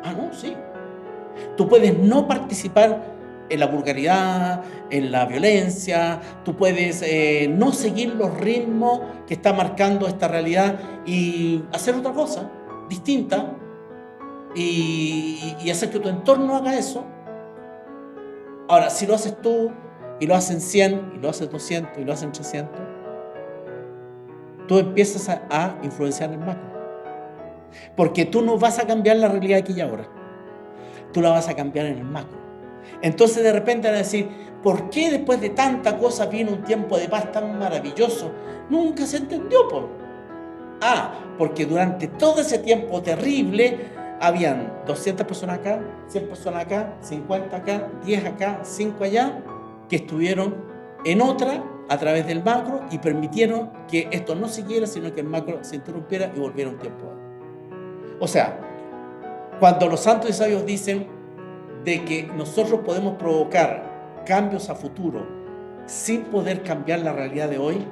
Ah, no, sí. Tú puedes no participar en la vulgaridad, en la violencia, tú puedes no seguir los ritmos que está marcando esta realidad y hacer otra cosa distinta y hacer que tu entorno haga eso. Ahora, si lo haces tú y lo hacen 100 y lo hacen 200 y lo hacen 300, tú empiezas a influenciar el macro. Porque tú no vas a cambiar la realidad aquí y ahora, tú la vas a cambiar en el macro. Entonces de repente van a decir, ¿por qué después de tanta cosa vino un tiempo de paz tan maravilloso? Nunca se entendió, po. Porque durante todo ese tiempo terrible habían 200 personas acá, 100 personas acá, 50 acá, 10 acá, 5 allá, que estuvieron en otra a través del macro y permitieron que esto no siguiera, sino que el macro se interrumpiera y volviera un tiempo. O sea, cuando los santos y sabios dicen de que nosotros podemos provocar cambios a futuro sin poder cambiar la realidad de hoy,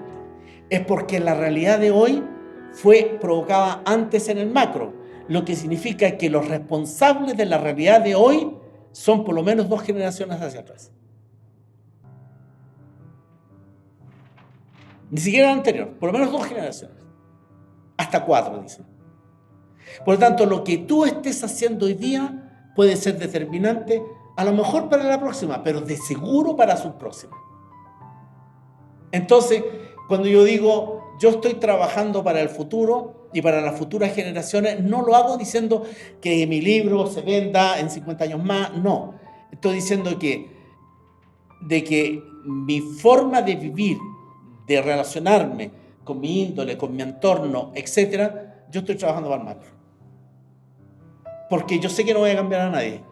es porque la realidad de hoy fue provocada antes en el macro, lo que significa que los responsables de la realidad de hoy son por lo menos 2 generaciones hacia atrás. Ni siquiera la anterior, por lo menos 2 generaciones. Hasta 4, dicen. Por lo tanto, lo que tú estés haciendo hoy día puede ser determinante, a lo mejor para la próxima, pero de seguro para su próxima. Entonces, cuando yo digo, yo estoy trabajando para el futuro y para las futuras generaciones, no lo hago diciendo que mi libro se venda en 50 años más, no. Estoy diciendo de que mi forma de vivir, de relacionarme con mi índole, con mi entorno, etcétera, yo estoy trabajando para el macro. Porque yo sé que no voy a cambiar a nadie.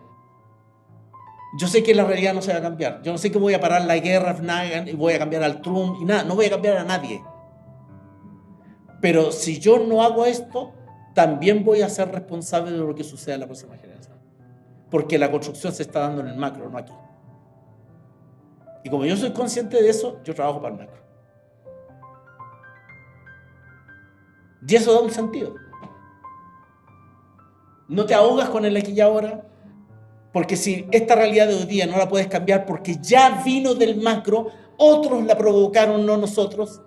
Yo sé que la realidad no se va a cambiar. Yo no sé que voy a parar la guerra y voy a cambiar al Trump y nada. No voy a cambiar a nadie. Pero si yo no hago esto, también voy a ser responsable de lo que suceda en la próxima generación. Porque la construcción se está dando en el macro, no aquí. Y como yo soy consciente de eso, yo trabajo para el macro. Y eso da un sentido. No te ahogas con el aquí y ahora, porque si esta realidad de hoy día no la puedes cambiar porque ya vino del macro, otros la provocaron, no nosotros.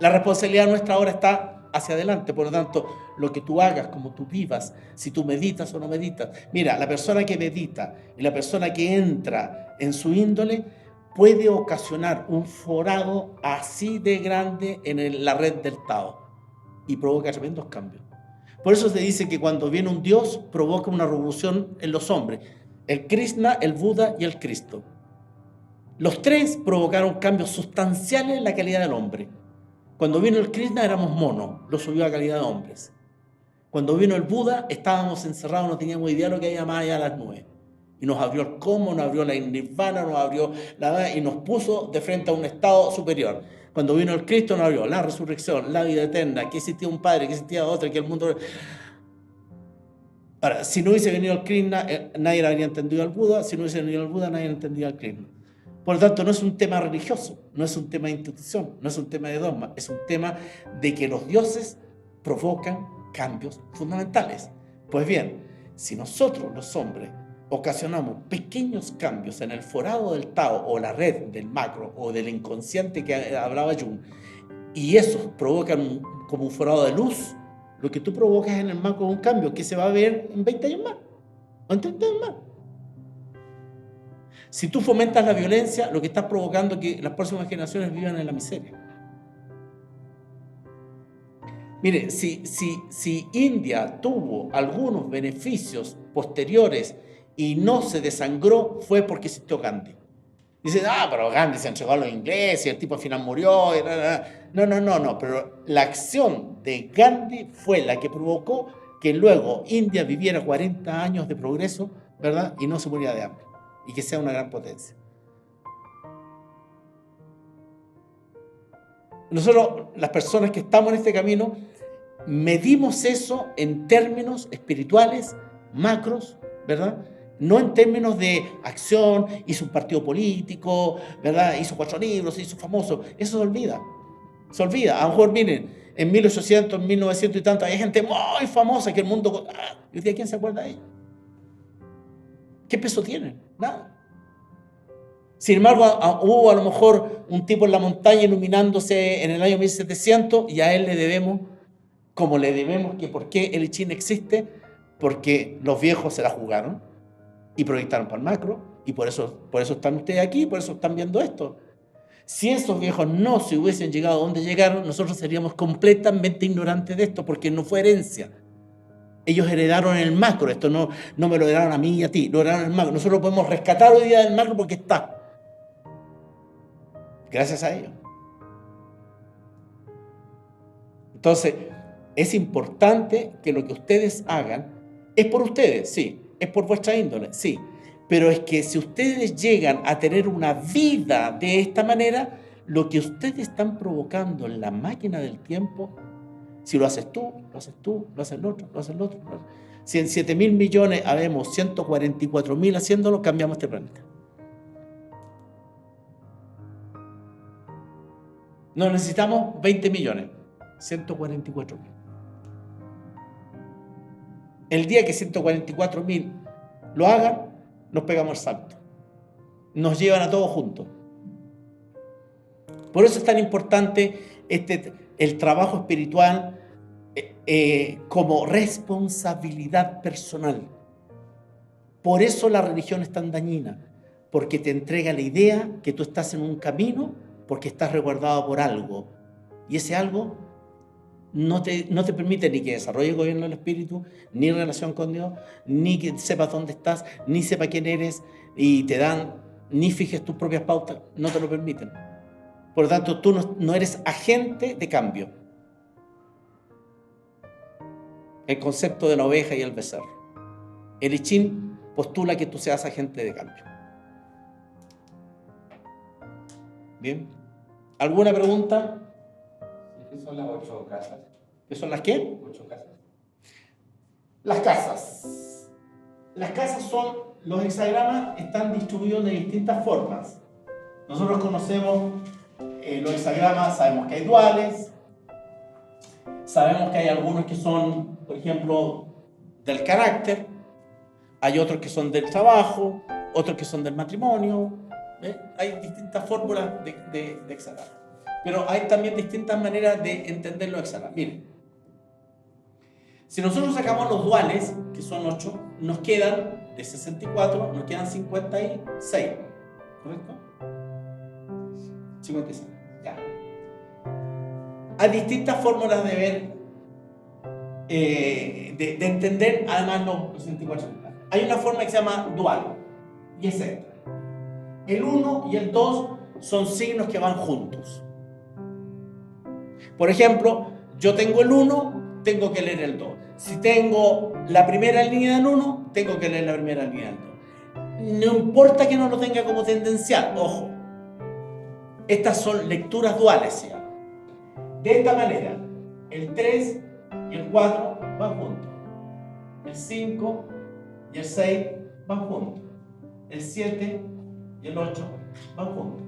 La responsabilidad nuestra ahora está hacia adelante. Por lo tanto, lo que tú hagas, como tú vivas, si tú meditas o no meditas. Mira, la persona que medita y la persona que entra en su índole puede ocasionar un forado así de grande en la red del Tao y provoca tremendos cambios. Por eso se dice que cuando viene un Dios, provoca una revolución en los hombres. El Krishna, el Buda y el Cristo. Los 3 provocaron cambios sustanciales en la calidad del hombre. Cuando vino el Krishna éramos monos, lo subió a calidad de hombres. Cuando vino el Buda estábamos encerrados, no teníamos idea de lo que había más allá de las nubes. Y nos abrió el cómo, nos abrió la nirvana, nos abrió la verdad y nos puso de frente a un estado superior. Cuando vino el Cristo nos abrió la resurrección, la vida eterna, que existía un Padre, que existía otro, que el mundo... Ahora, si no hubiese venido el Krishna, nadie habría entendido al Buda. Si no hubiese venido el Buda, nadie entendido al Krishna. Por lo tanto, no es un tema religioso, no es un tema de institución, no es un tema de dogma, es un tema de que los dioses provocan cambios fundamentales. Pues bien, si nosotros los hombres ocasionamos pequeños cambios en el forado del Tao o la red del macro o del inconsciente que hablaba Jung, y eso provoca como un forado de luz, lo que tú provocas en el macro es un cambio que se va a ver en 20 años más o en 30 años más. Si tú fomentas la violencia, lo que estás provocando es que las próximas generaciones vivan en la miseria. Mire, si India tuvo algunos beneficios posteriores y no se desangró, fue porque existió Gandhi. Dicen, pero Gandhi se entregó a los ingleses y el tipo al final murió. No, pero la acción de Gandhi fue la que provocó que luego India viviera 40 años de progreso, ¿verdad? Y no se moría de hambre, y que sea una gran potencia. Nosotros, las personas que estamos en este camino, medimos eso en términos espirituales, macros, ¿verdad? No en términos de acción, hizo un partido político, ¿verdad? Hizo 4 libros, se hizo famoso. Eso se olvida. Se olvida. A lo mejor, miren, en 1800, 1900 y tanto, hay gente muy famosa que el mundo... ¿Y usted quién se acuerda de ella? ¿Qué peso tienen? Nada. Sin embargo, hubo a lo mejor un tipo en la montaña iluminándose en el año 1700 y a él le debemos, como le debemos que por qué el I Ching existe, porque los viejos se la jugaron y proyectaron para el macro, y por eso están ustedes aquí, por eso están viendo esto. Si esos viejos no se hubiesen llegado a donde llegaron, nosotros seríamos completamente ignorantes de esto, porque no fue herencia. Ellos heredaron el macro, esto no me lo heredaron a mí y a ti, lo heredaron el macro. Nosotros lo podemos rescatar hoy día del macro porque está. Gracias a ellos. Entonces, es importante que lo que ustedes hagan es por ustedes, sí, es por vuestra índole, sí, pero es que si ustedes llegan a tener una vida de esta manera, lo que ustedes están provocando en la máquina del tiempo, si lo haces tú, lo haces tú, lo hace el otro, lo hace el otro, si en 7.000 millones habemos 144.000 haciéndolo, cambiamos este planeta. No necesitamos 20 millones, 144.000. El día que 144.000 lo hagan, nos pegamos el salto. Nos llevan a todos juntos. Por eso es tan importante el trabajo espiritual como responsabilidad personal. Por eso la religión es tan dañina, porque te entrega la idea que tú estás en un camino porque estás resguardado por algo. Y ese algo no te permite ni que desarrolle el gobierno del espíritu, ni relación con Dios, ni que sepas dónde estás, ni sepas quién eres, y ni fijes tus propias pautas, no te lo permiten. Por lo tanto, tú no eres agente de cambio. El concepto de la oveja y el becerro. El I Ching postula que tú seas agente de cambio. Bien. ¿Alguna pregunta? ¿Qué son las 8 casas? ¿Qué son las qué? 8 casas. Las casas. Las casas son, los hexagramas están distribuidos de distintas formas. Nosotros conocemos los hexagramas, sabemos que hay duales, sabemos que hay algunos que son, por ejemplo, del carácter, hay otros que son del trabajo, otros que son del matrimonio. Hay distintas fórmulas de hexagramas. Pero hay también distintas maneras de entender los hexagramas. Miren, si nosotros sacamos los duales, que son 8, nos quedan de 64, nos quedan 56, ¿correcto? 56, ya. Hay distintas fórmulas de ver, de entender además los 64. Hay una forma que se llama dual, y es esta. El 1 y el 2 son signos que van juntos. Por ejemplo, yo tengo el 1, tengo que leer el 2. Si tengo la primera línea del 1, tengo que leer la primera línea del 2. No importa que no lo tenga como tendencial, ojo. Estas son lecturas duales, ¿ya? De esta manera, el 3 y el 4 van juntos. El 5 y el 6 van juntos. El 7 y el 8 van juntos,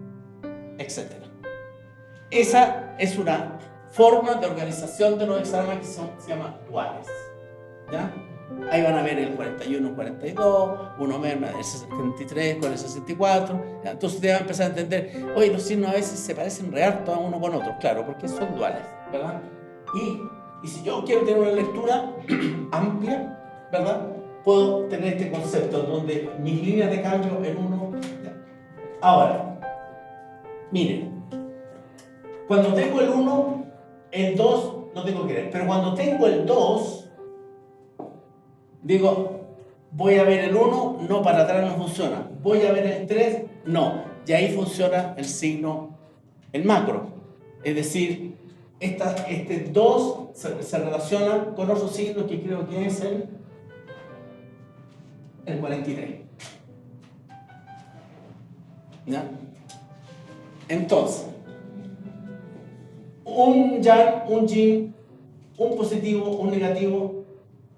etc. Esa es una forma de organización de los hexagramas que se llama duales, ¿ya? Ahí van a ver el 41, 42, uno menos el 63 con el 64. Entonces usted va a empezar a entender, oye, los signos a veces se parecen re harto a uno con otro, claro, porque son duales, ¿verdad? Y si yo quiero tener una lectura amplia, ¿verdad? Puedo tener este concepto donde mis líneas de cambio en uno. Ahora, miren, cuando tengo el 1, el 2 no tengo que ver, pero cuando tengo el 2, digo, voy a ver el 1, no, para atrás no funciona. Voy a ver el 3, no. Y ahí funciona el signo, el macro. Es decir, este 2 se relaciona con otro signo que creo que es el 43. ¿Ya? Entonces, un yang, un yin, un positivo, un negativo,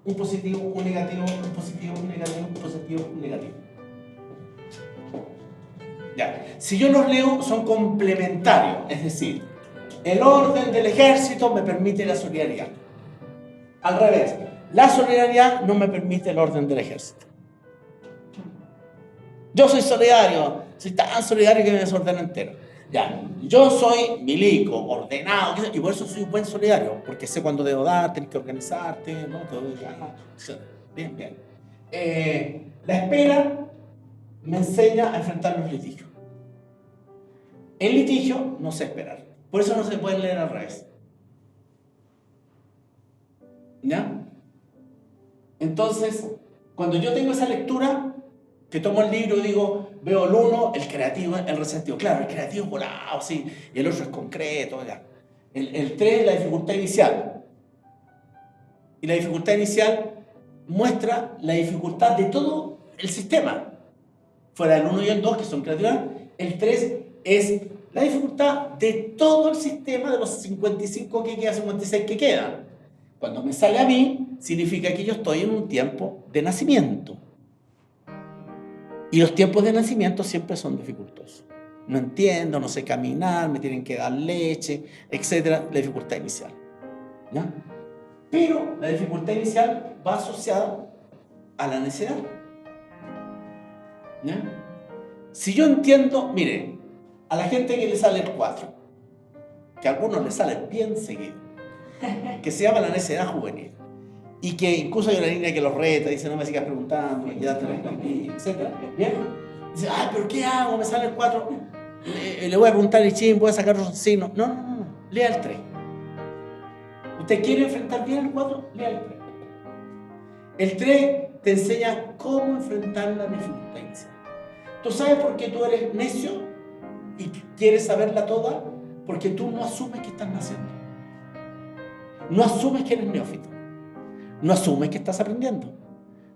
un positivo, un negativo, un positivo, un negativo, un positivo, un negativo. Ya. Si yo los leo, son complementarios, es decir, el orden del ejército me permite la solidaridad. Al revés, la solidaridad no me permite el orden del ejército. Yo soy solidario, soy tan solidario que me desordeno entero. Ya, yo soy milico, ordenado, y por eso soy un buen solidario, porque sé cuándo debo dar, tienes que organizarte, ¿no? Todo, bien, bien. La espera me enseña a enfrentar los litigios. El litigio no sé esperar, por eso no se puede leer al revés. ¿Ya? Entonces, cuando yo tengo esa lectura, que tomo el libro y digo, veo el 1, el creativo, el resentido. Claro, el creativo es volado, sí, y el otro es concreto, ya. El 3, la dificultad inicial. Y la dificultad inicial muestra la dificultad de todo el sistema. Fuera el 1 y el 2, que son creatividad, el 3 es la dificultad de todo el sistema de los 55 que quedan, 56 que quedan. Cuando me sale a mí, significa que yo estoy en un tiempo de nacimiento. Y los tiempos de nacimiento siempre son dificultosos. No entiendo, no sé caminar, me tienen que dar leche, etc. La dificultad inicial. ¿Ya? Pero la dificultad inicial va asociada a la necedad. ¿Ya? Si yo entiendo, mire, a la gente que le sale el 4, que a algunos le sale bien seguido, que se llama la necedad juvenil, y que incluso hay una línea que los reta, dice, no me sigas preguntando, ya te respondí, etc. ¿Bien? Dice, ay, pero ¿qué hago? Me sale el 4, le voy a preguntar el chin, voy a sacar los signos. No, lea el 3. ¿Usted quiere enfrentar bien el 4? Lea el 3. El 3 te enseña cómo enfrentar la dificultad inicial. ¿Tú sabes por qué tú eres necio y quieres saberla toda? Porque tú no asumes que estás naciendo. No asumes que eres neófito. No asumes que estás aprendiendo.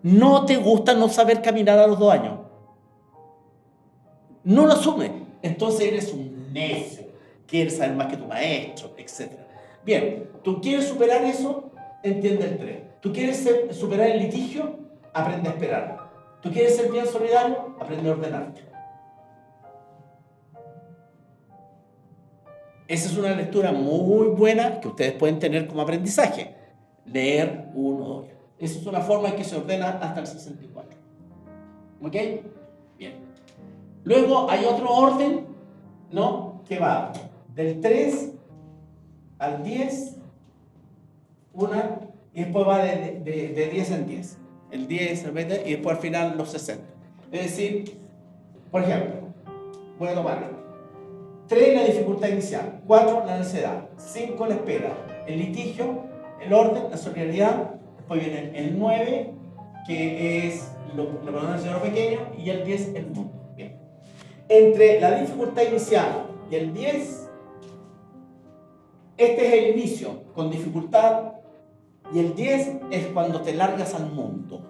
No te gusta no saber caminar a los 2 años. No lo asumes. Entonces eres un necio. Quieres saber más que tu maestro, etc. Bien, tú quieres superar eso, entiende el 3. Tú quieres superar el litigio, aprende a esperar. Tú quieres ser bien solidario, aprende a ordenarte. Esa es una lectura muy buena que ustedes pueden tener como aprendizaje. Leer 1, 2. Esa es una forma en que se ordena hasta el 64. ¿Ok? Bien. Luego hay otro orden, ¿no? Que va del 3 al 10, y después va de 10 en 10. El 10, el 20, y después al final los 60. Es decir, por ejemplo, voy a tomar 3 la dificultad inicial, 4 la necedad, 5 la espera, el litigio, el orden, la solidaridad, después viene el 9, que es lo pequeño, y el 10, el mundo. Bien. Entre la dificultad inicial y el 10, este es el inicio, con dificultad, y el 10 es cuando te largas al mundo.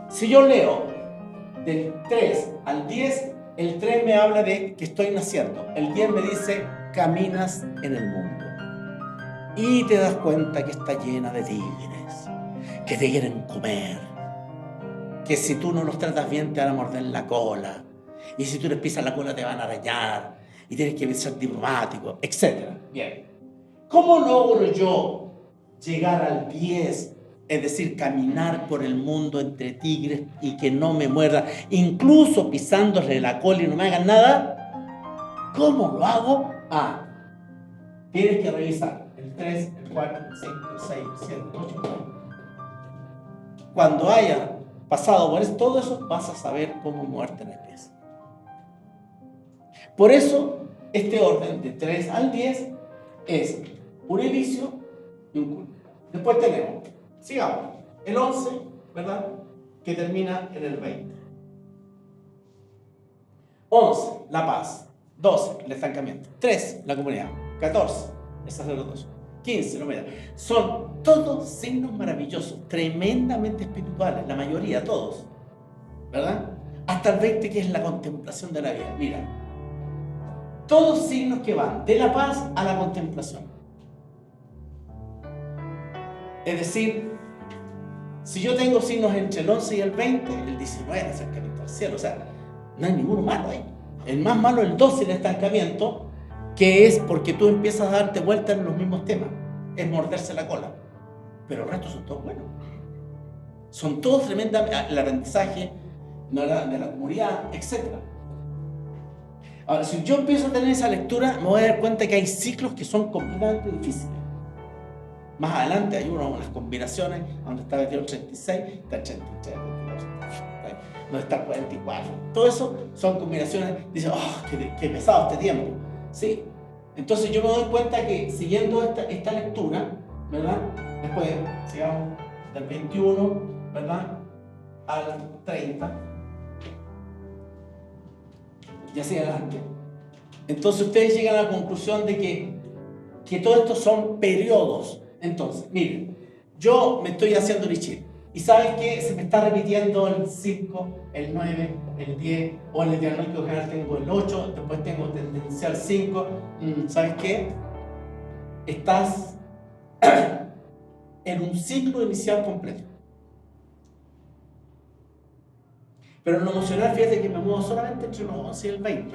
Si yo leo del 3 al 10, el 3 me habla de que estoy naciendo. El 10 me dice, caminas en el mundo. Y te das cuenta que está llena de tigres, que te quieren comer, que si tú no los tratas bien te van a morder la cola, y si tú les pisas la cola te van a arañar, y tienes que ser diplomático, etc. Bien. ¿Cómo logro yo llegar al 10 Es decir, caminar por el mundo entre tigres y que no me muerdan, incluso pisándole la cola y no me hagan nada. ¿Cómo lo hago? Tienes que revisar el 3, el 4, el 5, el 6, el 7, el 8, el 9. Cuando haya pasado por eso, todo eso, vas a saber cómo moverte en el pies. Por eso, este orden de 3 al 10 es un inicio y un culmen. Después tenemos, sigamos, el 11, ¿verdad? Que termina en el 20. 11, la paz. 12, el estancamiento. 3, la comunidad. 14, el sacerdocio. 15, la humildad. Son todos signos maravillosos, tremendamente espirituales, la mayoría, todos, ¿verdad? Hasta el 20, que es la contemplación de la vida. Mira, todos signos que van de la paz a la contemplación. Es decir, si yo tengo signos entre el 11 y el 20, el 19 es el acercamiento al cielo. O sea, no hay ninguno malo ahí. El más malo es el 12, el estancamiento, que es porque tú empiezas a darte vuelta en los mismos temas. Es morderse la cola. Pero el resto son todos buenos. Son todos tremendamente, el aprendizaje de la comunidad, etc. Ahora, si yo empiezo a tener esa lectura, me voy a dar cuenta que hay ciclos que son completamente difíciles. Más adelante hay unas combinaciones donde está metido el 36, está el 33, donde está el 44. Todo eso son combinaciones. Dicen, qué pesado este tiempo. ¿Sí? Entonces yo me doy cuenta que siguiendo esta lectura, ¿verdad? Después, sigamos del 21, ¿verdad? Al 30. Y así adelante. Entonces ustedes llegan a la conclusión de que todo esto son periodos. Entonces, miren, yo me estoy haciendo Richie. ¿Y saben qué? Se me está repitiendo el 5, el 9, el 10, o en el diagnóstico general tengo el 8, después tengo tendencial 5. ¿Sabes qué? Estás en un ciclo inicial completo. Pero en lo emocional, fíjate que me muevo solamente entre los 11 y el 20.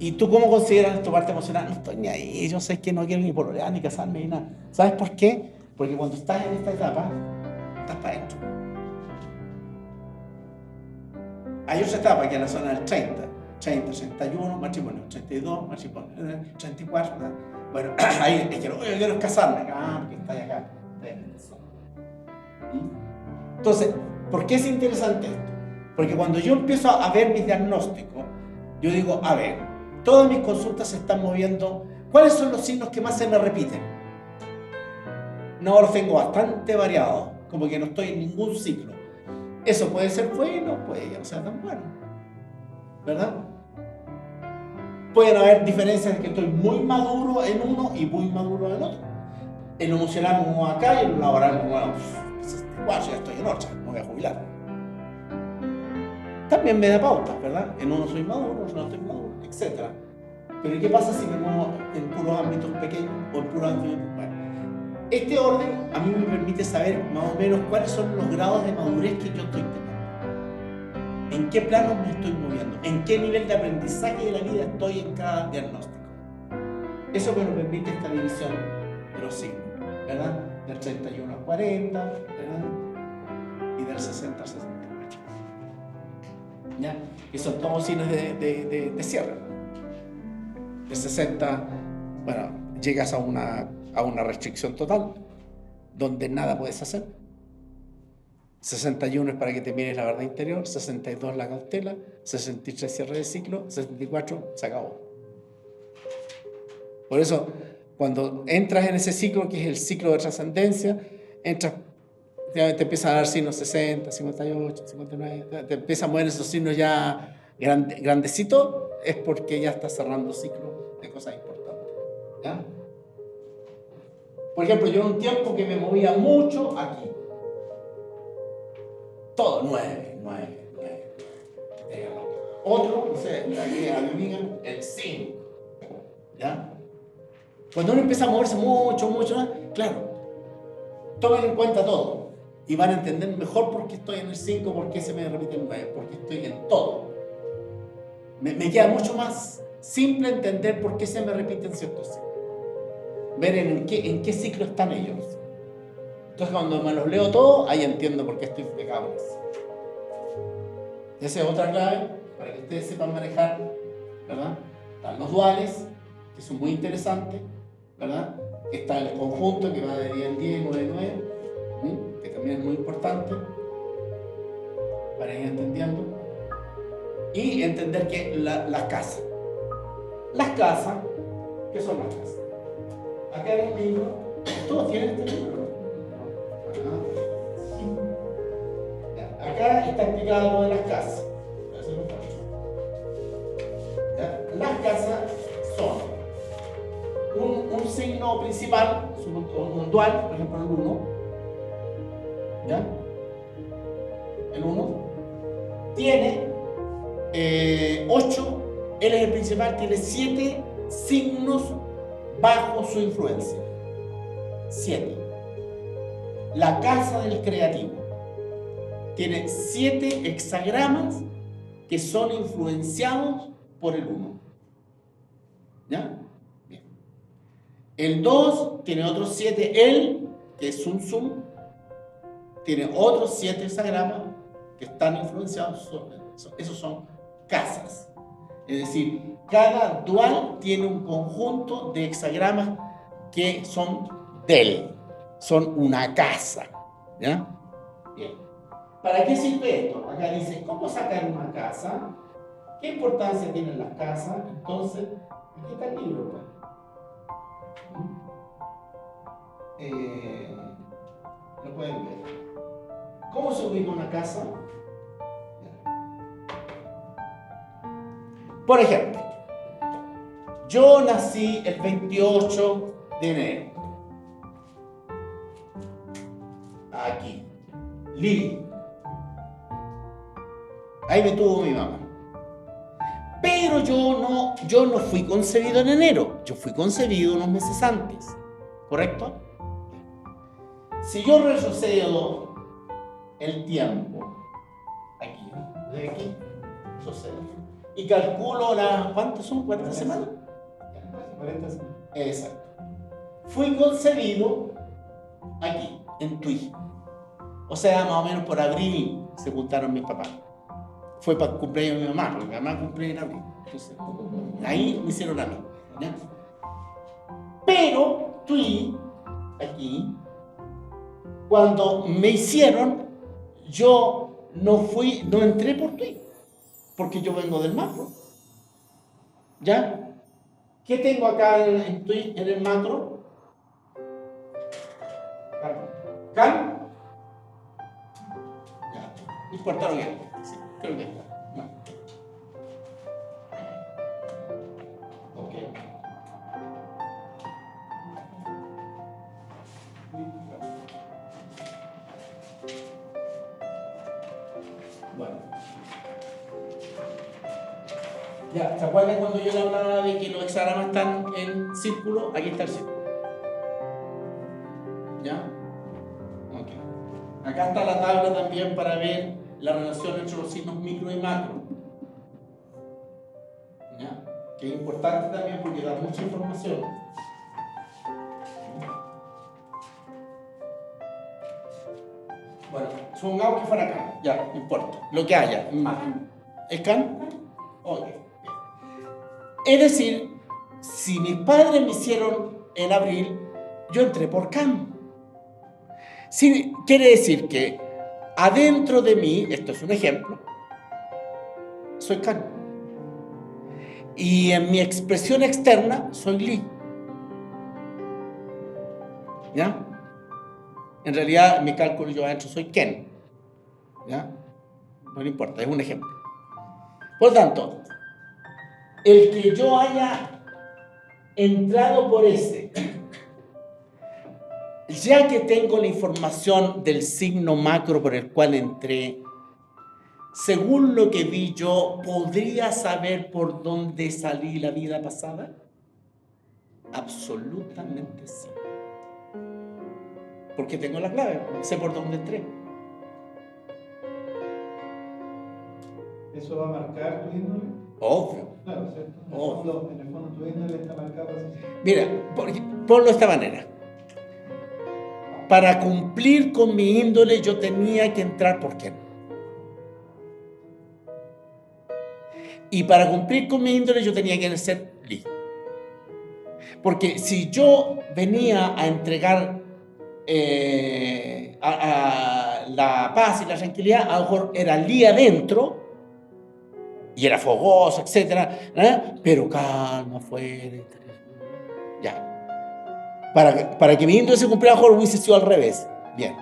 ¿Y tú cómo consideras tu parte emocional? No estoy ni ahí, yo sé que no quiero ni pololear, ni casarme, ni nada. ¿Sabes por qué? Porque cuando estás en esta etapa, estás para adentro. Hay otra etapa que es la zona del 30, 31, matrimonio, 32, matrimonio, 34, ¿verdad? Bueno, ahí es que yo quiero casarme, porque está acá. Entonces, ¿por qué es interesante esto? Porque cuando yo empiezo a ver mis diagnósticos, yo digo, a ver, todas mis consultas se están moviendo. ¿Cuáles son los signos que más se me repiten? No, los tengo bastante variados, como que no estoy en ningún ciclo. Eso puede ser bueno, puede que no sea tan bueno, ¿verdad? Pueden haber diferencias en que estoy muy maduro en uno y muy maduro en el otro. En lo emocional me muevo acá y en lo laboral me muevo, ya estoy en otra, me voy a jubilar. También me da pautas, ¿verdad? En uno soy maduro, en otro no estoy maduro, etc. Pero ¿qué pasa si me muevo en puros ámbitos pequeños o en puros ámbitos? Bueno, este orden a mí me permite saber más o menos cuáles son los grados de madurez que yo estoy teniendo. En qué plano me estoy moviendo, en qué nivel de aprendizaje de la vida estoy en cada diagnóstico. Eso me lo permite esta división de los signos, ¿verdad? Del 31 al 40, ¿verdad? Y del 60 al 64. ¿Ya? Que son todos signos de cierre. De 60, bueno, llegas a una restricción total, donde nada puedes hacer. 61 es para que te mires la verdad interior, 62 la cautela, 63 cierre de ciclo, 64 se acabó. Por eso, cuando entras en ese ciclo, que es el ciclo de trascendencia, te empiezan a dar signos 60, 58, 59, te empiezan a mover esos signos ya grandecitos, es porque ya estás cerrando ciclos de cosas importantes. ¿Ya? Por ejemplo, yo en un tiempo que me movía mucho aquí. Todo, 9. Otro, no sé, aquí a mi amiga, el 5. ¿Ya? Cuando uno empieza a moverse mucho, claro, tomen en cuenta todo y van a entender mejor por qué estoy en el 5, por qué se me repite el 9, por qué estoy en todo. Me queda mucho más simple entender por qué se me repiten ciertos ciclos. Ver en qué ciclo están ellos. Entonces cuando me los leo todos, ahí entiendo por qué estoy pegado en eso. Esa es otra clave para que ustedes sepan manejar, ¿verdad? Están los duales, que son muy interesantes, ¿verdad? Está el conjunto que va de 10 en 10, 9 en 9, que también es muy importante para ir entendiendo. Y entender que las casas. Las casas, ¿qué son las casas? Acá en el libro, todos tienen este libro. Acá está explicado lo de las casas. Las casas son un signo principal, un dual, por ejemplo el 1. ¿Ya? El 1 tiene 8, él es el principal, tiene 7 signos bajo su influencia. 7. La casa del creativo tiene 7 hexagramas que son influenciados por el 1. ¿Ya? Bien. El 2 tiene otros 7. Él, que es Sun Tzu, tiene otros 7 hexagramas que están influenciados. Esos son casas. Es decir, cada dual tiene un conjunto de hexagramas que son de él. Son una casa. ¿Ya? Bien. ¿Para qué sirve esto? Acá dice, ¿cómo sacar una casa? ¿Qué importancia tienen las casas? Entonces, aquí está el libro, pues. Lo pueden ver. ¿Cómo se ubica una casa? Por ejemplo, yo nací el 28 de enero. Aquí. Lili. Ahí me tuvo mi mamá. Pero yo no fui concebido en enero. Yo fui concebido unos meses antes. ¿Correcto? Si yo retrocedo el tiempo, aquí, de aquí, retrocedo, y calculo ¿cuántas son? ¿40 semanas? 40 semanas. Exacto. Fui concebido aquí, en Tui. O sea, más o menos por abril se juntaron mis papás. Fue para el cumpleaños de mi mamá, porque mi mamá cumple en abril. Entonces, ahí me hicieron a mí. ¿Ya? Pero Tui, aquí, cuando me hicieron, yo no entré por Tui, porque yo vengo del macro. ¿Ya? ¿Qué tengo acá en Tui, en el macro? ¿Can? Ya, no importa lo que es. Sí, creo que está. No. Ok. Bueno. Ya, ¿se acuerdan cuando yo le hablaba de que los hexagramas están en círculo? Aquí está el círculo. ¿Ya? Ok. Acá está la tabla también para ver la relación entre los signos micro y macro. ¿Ya? Que es importante también porque da mucha información. Bueno, supongamos que fuera acá. Ya, no importa. Lo que haya, macro. ¿El can? Ok. Es decir, si mis padres me hicieron en abril, yo entré por can. Sí, quiere decir que adentro de mí, esto es un ejemplo, soy can. Y en mi expresión externa, soy li. ¿Ya? En realidad, en mi cálculo yo adentro soy ken. ¿Ya? No le importa, es un ejemplo. Por lo tanto, el que yo haya entrado por ese, ya que tengo la información del signo macro por el cual entré, según lo que vi yo, ¿podría saber por dónde salí la vida pasada? Absolutamente sí. Porque tengo la clave, sé por dónde entré. ¿Eso va a marcar tu índole? Obvio. Claro, ¿cierto? En el fondo tu índole está marcado así. Mira, ponlo de esta manera. para cumplir con mi índole yo tenía que entrar por Ken. Y para cumplir con mi índole yo tenía que ser Lee. Porque si yo venía a entregar a la paz y la tranquilidad, a lo mejor era Lee adentro, y era fogoso, etcétera, pero calma afuera. Ya. Para que mi índole se cumpliera, a lo mejor hubiese sido al revés. Bien.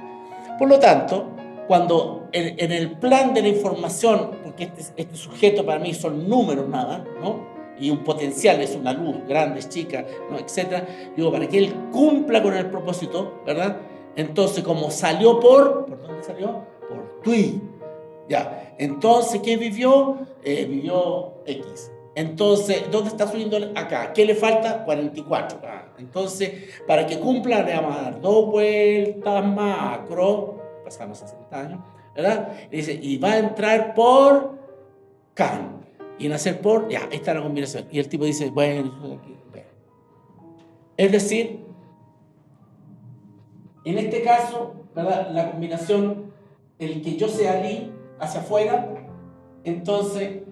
Por lo tanto, cuando en el plan de la información, porque este sujeto para mí son números nada, ¿no? Y un potencial es una luz, grande, chica, ¿no? Etcétera. Digo, para que él cumpla con el propósito, ¿verdad? Entonces, como salió ¿por dónde salió? Por Tui. Ya. Entonces, ¿qué vivió? Vivió X. Entonces, ¿dónde está su índole? Acá. ¿Qué le falta? 44. Entonces, para que cumpla, le vamos a dar 2 vueltas macro, pasamos 60 años, ¿verdad? Y dice, y va a entrar por Can. Y en hacer por, ya, esta es la combinación. Y el tipo dice, bueno, aquí, bueno. Es decir, en este caso, ¿verdad? La combinación, el que yo sea Lee hacia afuera, entonces,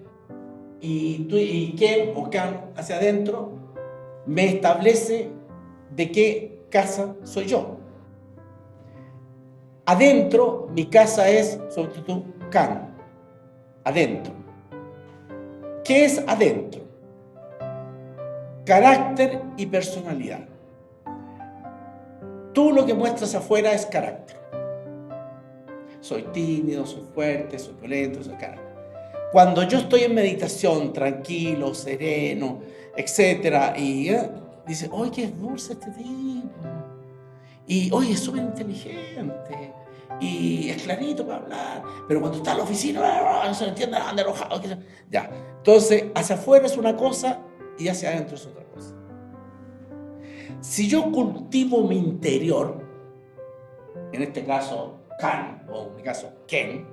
y Ken o Can hacia adentro, me establece de qué casa soy yo. Adentro, mi casa es, sobre todo, Can. Adentro. ¿Qué es adentro? Carácter y personalidad. Tú lo que muestras afuera es carácter. Soy tímido, soy fuerte, soy violento, soy carácter. Cuando yo estoy en meditación, tranquilo, sereno, etcétera, y dice, oye, qué dulce este tipo. Y oye, es súper inteligente. Y es clarito para hablar. Pero cuando está en la oficina, no se entiende, anda enojado. Ya. Entonces, hacia afuera es una cosa y hacia adentro es otra cosa. Si yo cultivo mi interior, en este caso Can, o en mi caso Ken,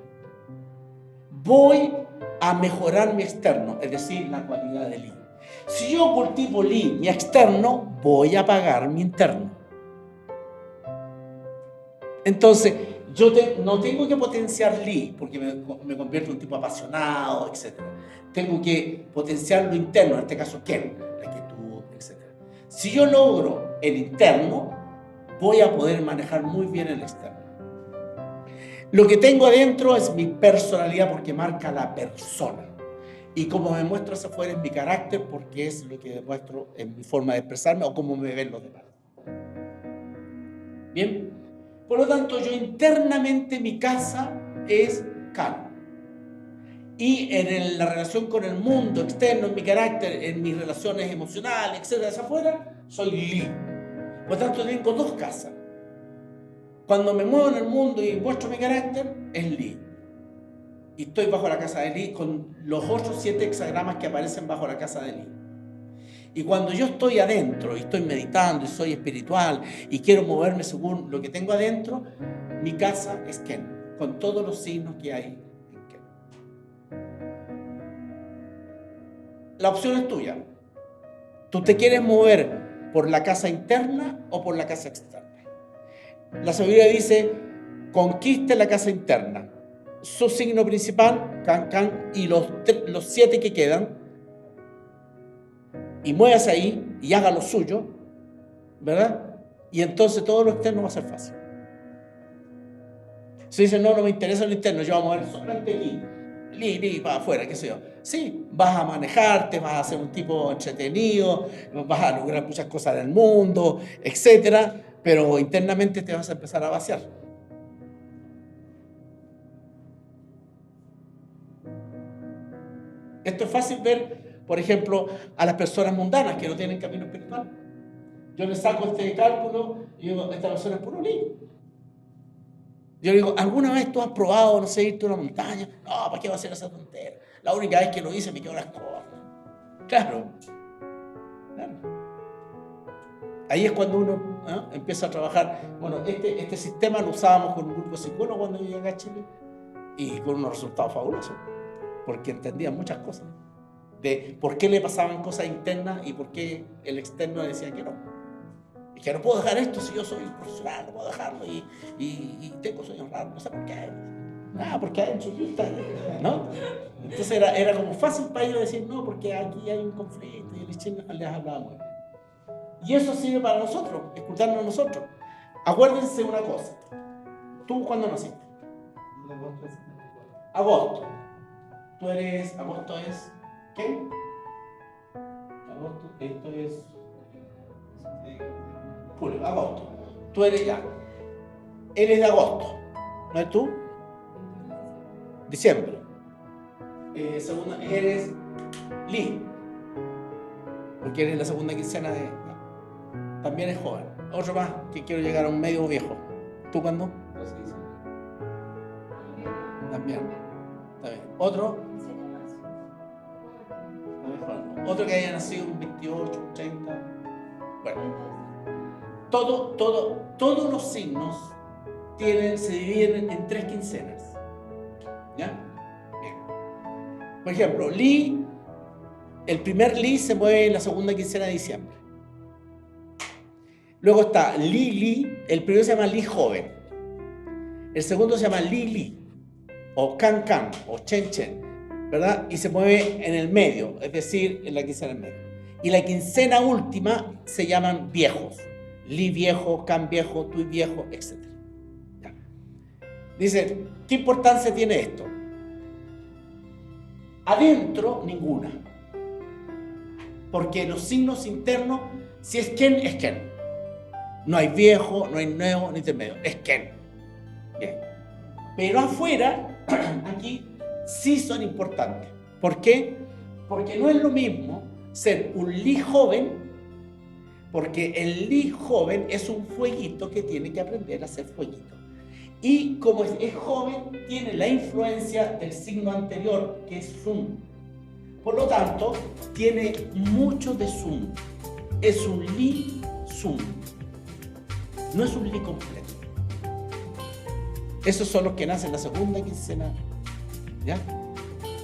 voy a mejorar mi externo, es decir, la cualidad de Lee. Si yo cultivo Lee, mi externo, voy a apagar mi interno. Entonces, yo no tengo que potenciar Lee, porque me convierto en un tipo apasionado, etc. Tengo que potenciar lo interno, en este caso Ken, la quietud, etc. Si yo logro el interno, voy a poder manejar muy bien el externo. Lo que tengo adentro es mi personalidad, porque marca la persona. Y como me muestro hacia afuera es mi carácter, porque es lo que demuestro en mi forma de expresarme o cómo me ven los demás. Bien. Por lo tanto, yo internamente mi casa es Can. Y en la relación con el mundo externo, en mi carácter, en mis relaciones emocionales, etcétera, hacia afuera, soy Lee. Por lo tanto, tengo 2 casas. Cuando me muevo en el mundo y muestro mi carácter, es Lee. Y estoy bajo la casa de Lee con los otros 7 hexagramas que aparecen bajo la casa de Lee. Y cuando yo estoy adentro y estoy meditando y soy espiritual y quiero moverme según lo que tengo adentro, mi casa es Ken, con todos los signos que hay en Ken. La opción es tuya. ¿Tú te quieres mover por la casa interna o por la casa externa? La sabiduría dice, conquiste la casa interna. Su signo principal, Can, y los 7 que quedan, y muévase ahí y haga lo suyo, ¿verdad? Y entonces todo lo externo va a ser fácil. Si dice, no me interesa lo interno, yo voy a mover solamente aquí, Li, para afuera, qué sé yo. Sí, vas a manejarte, vas a ser un tipo entretenido, vas a lograr muchas cosas en el mundo, etcétera, pero internamente te vas a empezar a vaciar. Esto es fácil ver, por ejemplo, a las personas mundanas que no tienen camino espiritual. Yo les saco este cálculo y digo, esta persona es puro Lee. Yo le digo, ¿alguna vez tú has probado, no sé, irte a una montaña? No, ¿para qué va a hacer esa tontera? La única vez que lo hice me quedó las cosas. Claro. Ahí es cuando uno empieza a trabajar. Bueno, este sistema lo usábamos con un grupo de psicólogos cuando yo llegué a Chile y con unos resultados fabulosos, porque entendían muchas cosas de por qué le pasaban cosas internas y por qué el externo decía que no. Es que no puedo dejar esto si yo soy profesional, no puedo dejarlo y tengo sueños raros, no sé por qué. Porque hay en su lista, ¿no? Entonces era como fácil para ellos decir, no, porque aquí hay un conflicto y el chino les hablaba muy bien. Y eso sirve para nosotros, escucharnos a nosotros. Acuérdense una cosa, ¿tú cuándo naciste? De agosto del 74. Agosto. Tú eres, agosto es, ¿qué? Agosto, esto es julio, agosto. Tú eres ya, eres de agosto, ¿no es tú? Diciembre. Segunda, eres Li, porque eres la segunda quincena de... También es joven. Otro más, que quiero llegar a un medio viejo. ¿Tú cuándo? También. Está bien. ¿Otro? También joven. Otro que haya nacido un 28, un 30. Bueno. Todos los signos se dividen en 3 quincenas. ¿Ya? Bien. Por ejemplo, Li, el primer Li se mueve en la segunda quincena de diciembre. Luego está Li, el primero se llama Li joven. El segundo se llama Li, o Can, o Chen, ¿verdad? Y se mueve en el medio, es decir, en la quincena del medio. Y la quincena última se llaman viejos. Li viejo, Can viejo, Tui viejo, etc. Ya. Dice, ¿qué importancia tiene esto? Adentro, ninguna. Porque los signos internos, si es Ken, es Ken. No hay viejo, no hay nuevo, ni intermedio. Es Ken. Bien. Pero afuera, aquí, sí son importantes. ¿Por qué? Porque no es lo mismo ser un Li joven, porque el Li joven es un fueguito que tiene que aprender a hacer fueguito. Y como es joven, tiene la influencia del signo anterior, que es Sun. Por lo tanto, tiene mucho de Sun. Es un Li Sun. No es un Li completo. Esos son los que nacen en la segunda quincena. ¿Ya?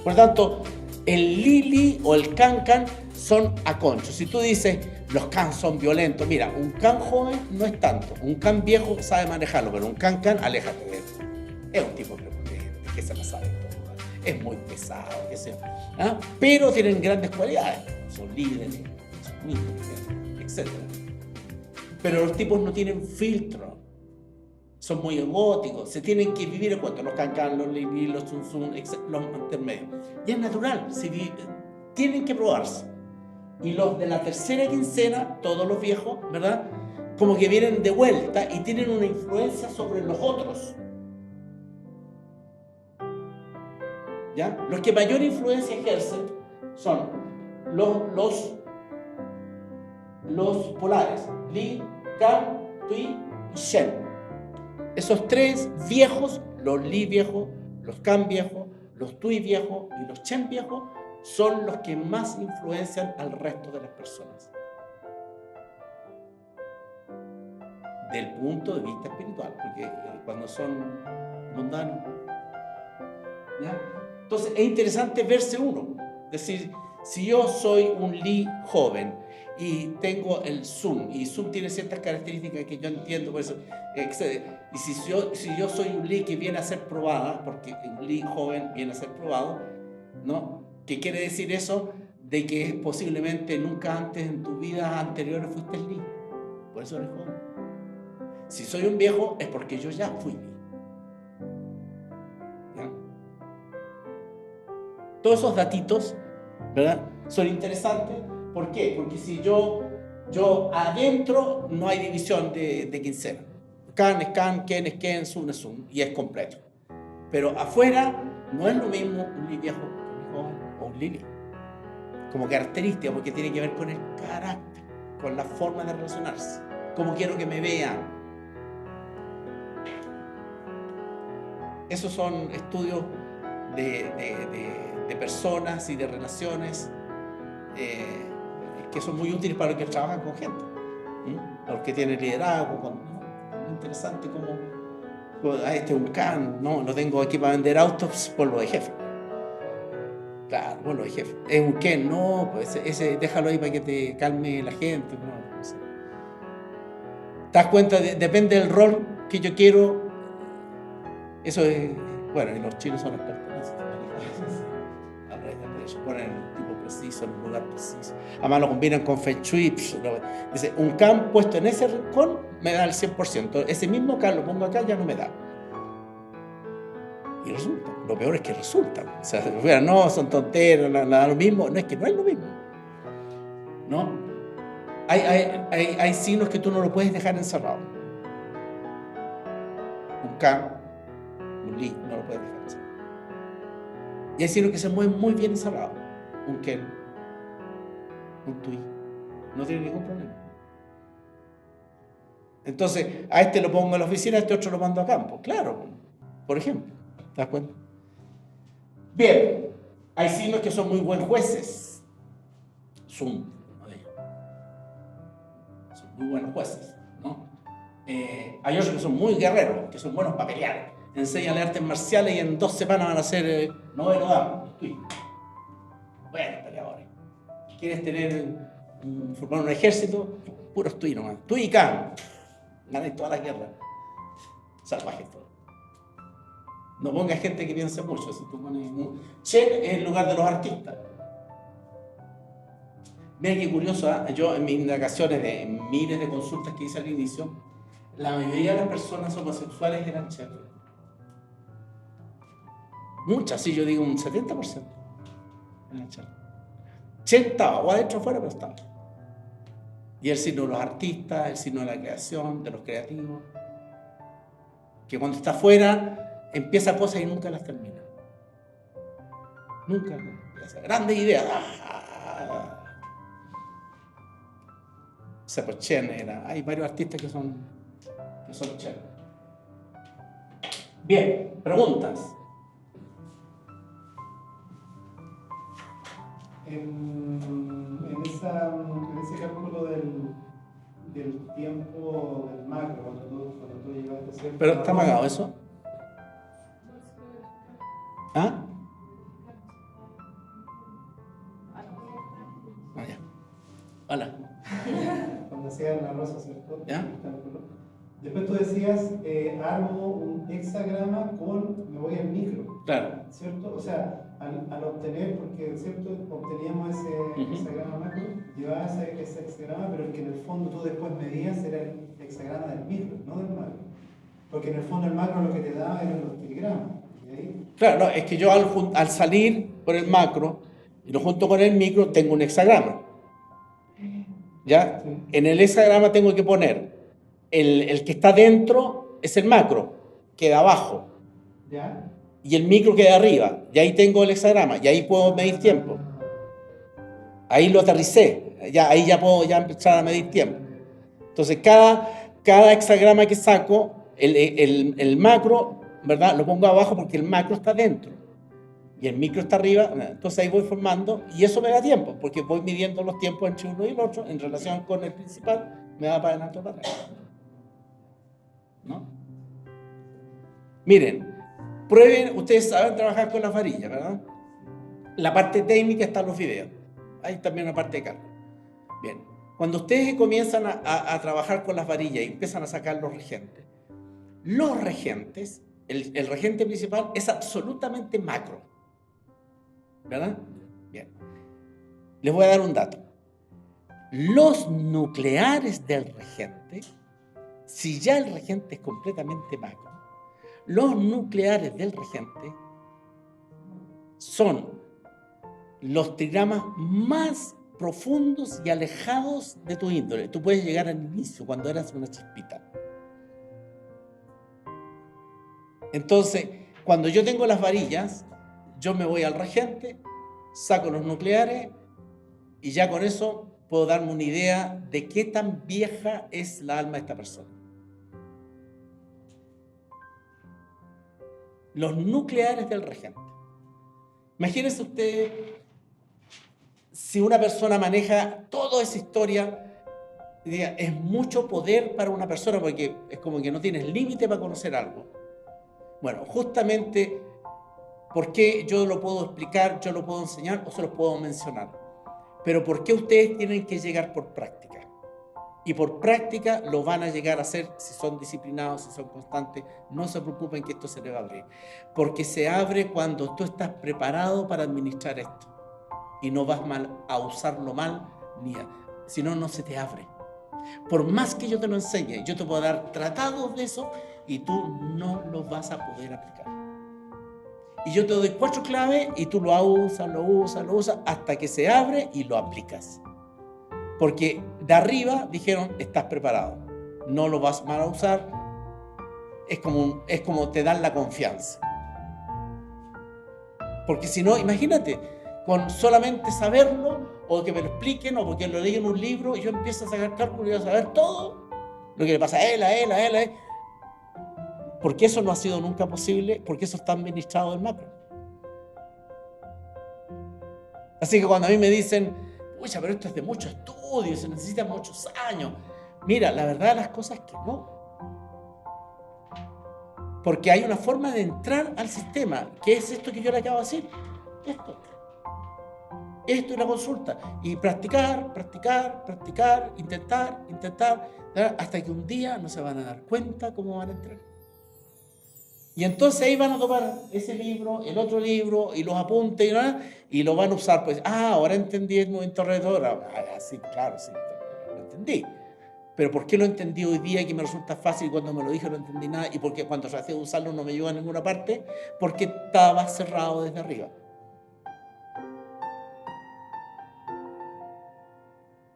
Por lo tanto, el Li o el Can son aconchos. Si tú dices, los Can son violentos, mira, un Can joven no es tanto. Un Can viejo sabe manejarlo, pero un Can, aléjate de él. Es un tipo que se la sabe todo. Es muy pesado, qué sé yo. ¿Ah? Pero tienen grandes cualidades. Son líderes, son muy inteligentes, etc. Pero los tipos no tienen filtro, son muy egóticos, se tienen que vivir en cuanto los Can, los Li, los Sun, los intermedios. Y es natural, tienen que probarse. Y los de la tercera quincena, todos los viejos, ¿verdad? Como que vienen de vuelta y tienen una influencia sobre los otros. ¿Ya? Los que mayor influencia ejercen son los polares, Li, Can, Tui y Shen. Esos 3 viejos, los Li viejos, los Can viejos, los Tui viejos y los Chen viejos, son los que más influencian al resto de las personas. Del punto de vista espiritual, porque cuando son mundanos, ¿ya? Entonces es interesante verse uno. Es decir, si yo soy un Li joven y tengo el Sun, y Sun tiene ciertas características que yo entiendo, por eso, y si yo soy un Li que viene a ser probada, porque un Li joven viene a ser probado, ¿no? ¿Qué quiere decir eso? De que posiblemente nunca antes en tu vida anterior fuiste el Li, por eso eres joven. Si soy un viejo es porque yo ya fui Li. ¿Ya? Todos esos datitos, ¿verdad?, son interesantes. ¿Por qué? Porque si yo adentro no hay división de quincena. Can es Can, Ken es Ken, Sun es Sun, y es completo. Pero afuera no es lo mismo un Li viejo que un Li joven o un Li. Como característica, porque tiene que ver con el carácter, con la forma de relacionarse, cómo quiero que me vean. Esos son estudios de personas y de relaciones que son muy útiles para los que trabajan con gente, los que tienen liderazgo. Es interesante cómo este es un Can, no tengo aquí para vender autos, por lo de jefe. Claro, por lo de jefe. Es un Ken, no, pues ese déjalo ahí para que te calme la gente. No sé. ¿Te das cuenta? Depende del rol que yo quiero. Eso es, bueno, y los chinos son expertos en eso. Ponen el tipo preciso, en el lugar preciso. Además lo combinan con Feng Shui. Dice, un can puesto en ese rincón me da el 100%. Ese mismo can lo pongo acá, ya no me da. Y resulta. Lo peor es que resulta. O sea, no, son tonteros, nada lo mismo. No, es que no es lo mismo. ¿No? Hay signos que tú no lo puedes dejar encerrado. Un can, un li, no lo puedes dejar encerrado. Y hay signos que se mueven muy bien encerrados. Un ken, un tui. No tiene ningún problema. Entonces, a este lo pongo en la oficina, a este otro lo mando a campo. Claro, por ejemplo. ¿Te das cuenta? Bien, hay signos que son muy buenos jueces. Son muy buenos jueces, ¿no? Hay otros que son muy guerreros, que son buenos para pelear. Enseñan artes marciales y en 2 semanas van a ser noveno dama. Buenos peleadores. ¿Quieres formar un ejército? Puros tuí nomás. Tuí y can. Ganáis toda la guerra. Salvajes todos. No pongas gente que piense mucho. Si tú pones Chen es el lugar de los artistas. Vean qué curioso, ¿eh? Yo en mis indagaciones de miles de consultas que hice al inicio, la mayoría de las personas homosexuales eran Chen. Muchas, sí, yo digo un 70%. Eran Chen. Chen estaba, o adentro o afuera, pero estaba. Y el signo de los artistas, el signo de la creación, de los creativos, que cuando está afuera empieza cosas y nunca las termina. Nunca. Grandes ideas. Chen era. Hay varios artistas que son Chen. Bien, preguntas. En ese cálculo del tiempo del macro, cuando tú llegaste a ser... ¿Pero está apagado eso? ¿Ah? Ah, ya. Hola. Cuando hacías la rosa, ¿cierto? ¿Ya? Después tú decías, armo un hexagrama me voy al micro. Claro. ¿Cierto? O sea, al obtener, porque ¿cierto? Obteníamos ese hexagrama macro, llevabas ese hexagrama, pero el que en el fondo tú después medías era el hexagrama del micro, no del macro. Porque en el fondo el macro lo que te daba eran los trigramas. Claro, no, es que yo al salir por el macro y lo junto con el micro, tengo un hexagrama. ¿Ya? Sí. En el hexagrama tengo que poner el que está dentro es el macro, queda abajo. ¿Ya? Y el micro queda arriba. Y ahí tengo el hexagrama. Y ahí puedo medir tiempo. Ahí lo aterricé. Ahí ya puedo empezar a medir tiempo. Entonces, cada hexagrama que saco, el macro, ¿verdad? Lo pongo abajo porque el macro está dentro. Y el micro está arriba. Entonces ahí voy formando. Y eso me da tiempo. Porque voy midiendo los tiempos entre uno y el otro. En relación con el principal, me da para adelante o para atrás. ¿No? Miren. Prueben, ustedes saben trabajar con las varillas, ¿verdad? La parte técnica está en los videos. Hay también una parte de cálculo. Bien, cuando ustedes comienzan a trabajar con las varillas y empiezan a sacar los regentes, el regente principal es absolutamente macro, ¿verdad? Bien, les voy a dar un dato. Los nucleares del regente, si ya el regente es completamente macro, los nucleares del regente son los trigramas más profundos y alejados de tu índole. Tú puedes llegar al inicio, cuando eras una chispita. Entonces, cuando yo tengo las varillas, yo me voy al regente, saco los nucleares y ya con eso puedo darme una idea de qué tan vieja es la alma de esta persona. Los nucleares del regente. Imagínense usted si una persona maneja toda esa historia, es mucho poder para una persona porque es como que no tienes límite para conocer algo. Bueno, justamente, ¿por qué yo lo puedo explicar, yo lo puedo enseñar o se los puedo mencionar? Pero ¿por qué ustedes tienen que llegar por práctica? Y por práctica lo van a llegar a hacer si son disciplinados, si son constantes. No se preocupen que esto se le va a abrir. Porque se abre cuando tú estás preparado para administrar esto. Y no vas a usarlo mal, si no, no se te abre. Por más que yo te lo enseñe, yo te puedo dar tratados de eso y tú no lo vas a poder aplicar. Y yo te doy 4 claves y tú lo usas hasta que se abre y lo aplicas. Porque de arriba dijeron, estás preparado, no lo vas a usar, es como te dan la confianza. Porque si no, imagínate, con solamente saberlo, o que me lo expliquen, o porque lo leí en un libro, y yo empiezo a sacar cálculos y a saber todo lo que le pasa a él. Porque eso no ha sido nunca posible, porque eso está administrado en macro. Así que cuando a mí me dicen, pucha, pero esto es de mucho estudio, se necesitan muchos años. Mira, la verdad de las cosas es que no. Porque hay una forma de entrar al sistema, que es esto que yo le acabo de decir. Esto es la consulta. Y practicar, intentar, hasta que un día no se van a dar cuenta cómo van a entrar. Y entonces ahí van a tomar ese libro, el otro libro, y los apuntes, y lo van a usar. Pues, ahora entendí el movimiento alrededor. Sí, claro, sí, lo entendí. Pero ¿por qué lo entendí hoy día que me resulta fácil y cuando me lo dije no entendí nada? ¿Y por qué cuando traté de usarlo no me llegó a ninguna parte? Porque estaba cerrado desde arriba.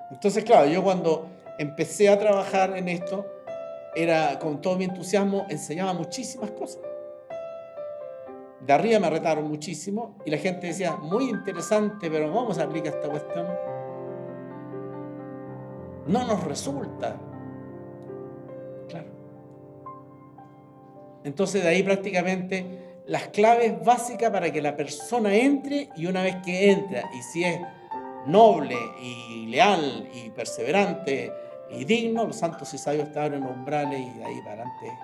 Entonces, claro, yo cuando empecé a trabajar en esto, era con todo mi entusiasmo, enseñaba muchísimas cosas. De arriba me retaron muchísimo y la gente decía, muy interesante, pero ¿cómo se aplica esta cuestión? No nos resulta. Claro. Entonces de ahí prácticamente las claves básicas para que la persona entre, y una vez que entra, y si es noble y leal y perseverante y digno, los santos y sabios te abren los umbrales y de ahí para adelante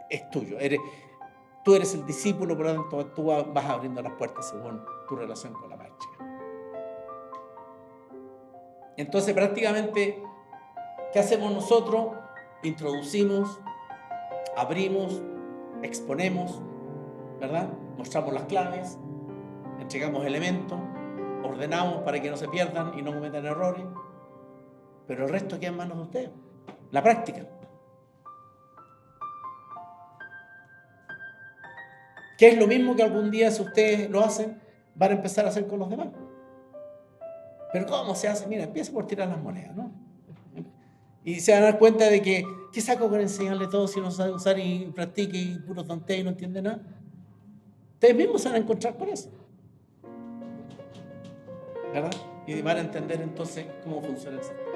es tuyo. Tú eres el discípulo, por lo tanto tú vas abriendo las puertas según tu relación con la marcha. Entonces prácticamente, ¿qué hacemos nosotros? Introducimos, abrimos, exponemos, ¿verdad? Mostramos las claves, entregamos elementos, ordenamos para que no se pierdan y no cometan errores, pero el resto queda en manos de ustedes, la práctica. Que es lo mismo que algún día, si ustedes lo hacen, van a empezar a hacer con los demás. Pero ¿cómo se hace? Mira, empieza por tirar las monedas, ¿no? Y se van a dar cuenta de que, ¿qué saco con enseñarle todo si no sabe usar y practica y puro tontea y no entiende nada? Ustedes mismos se van a encontrar por eso, ¿verdad? Y van a entender entonces cómo funciona el sistema.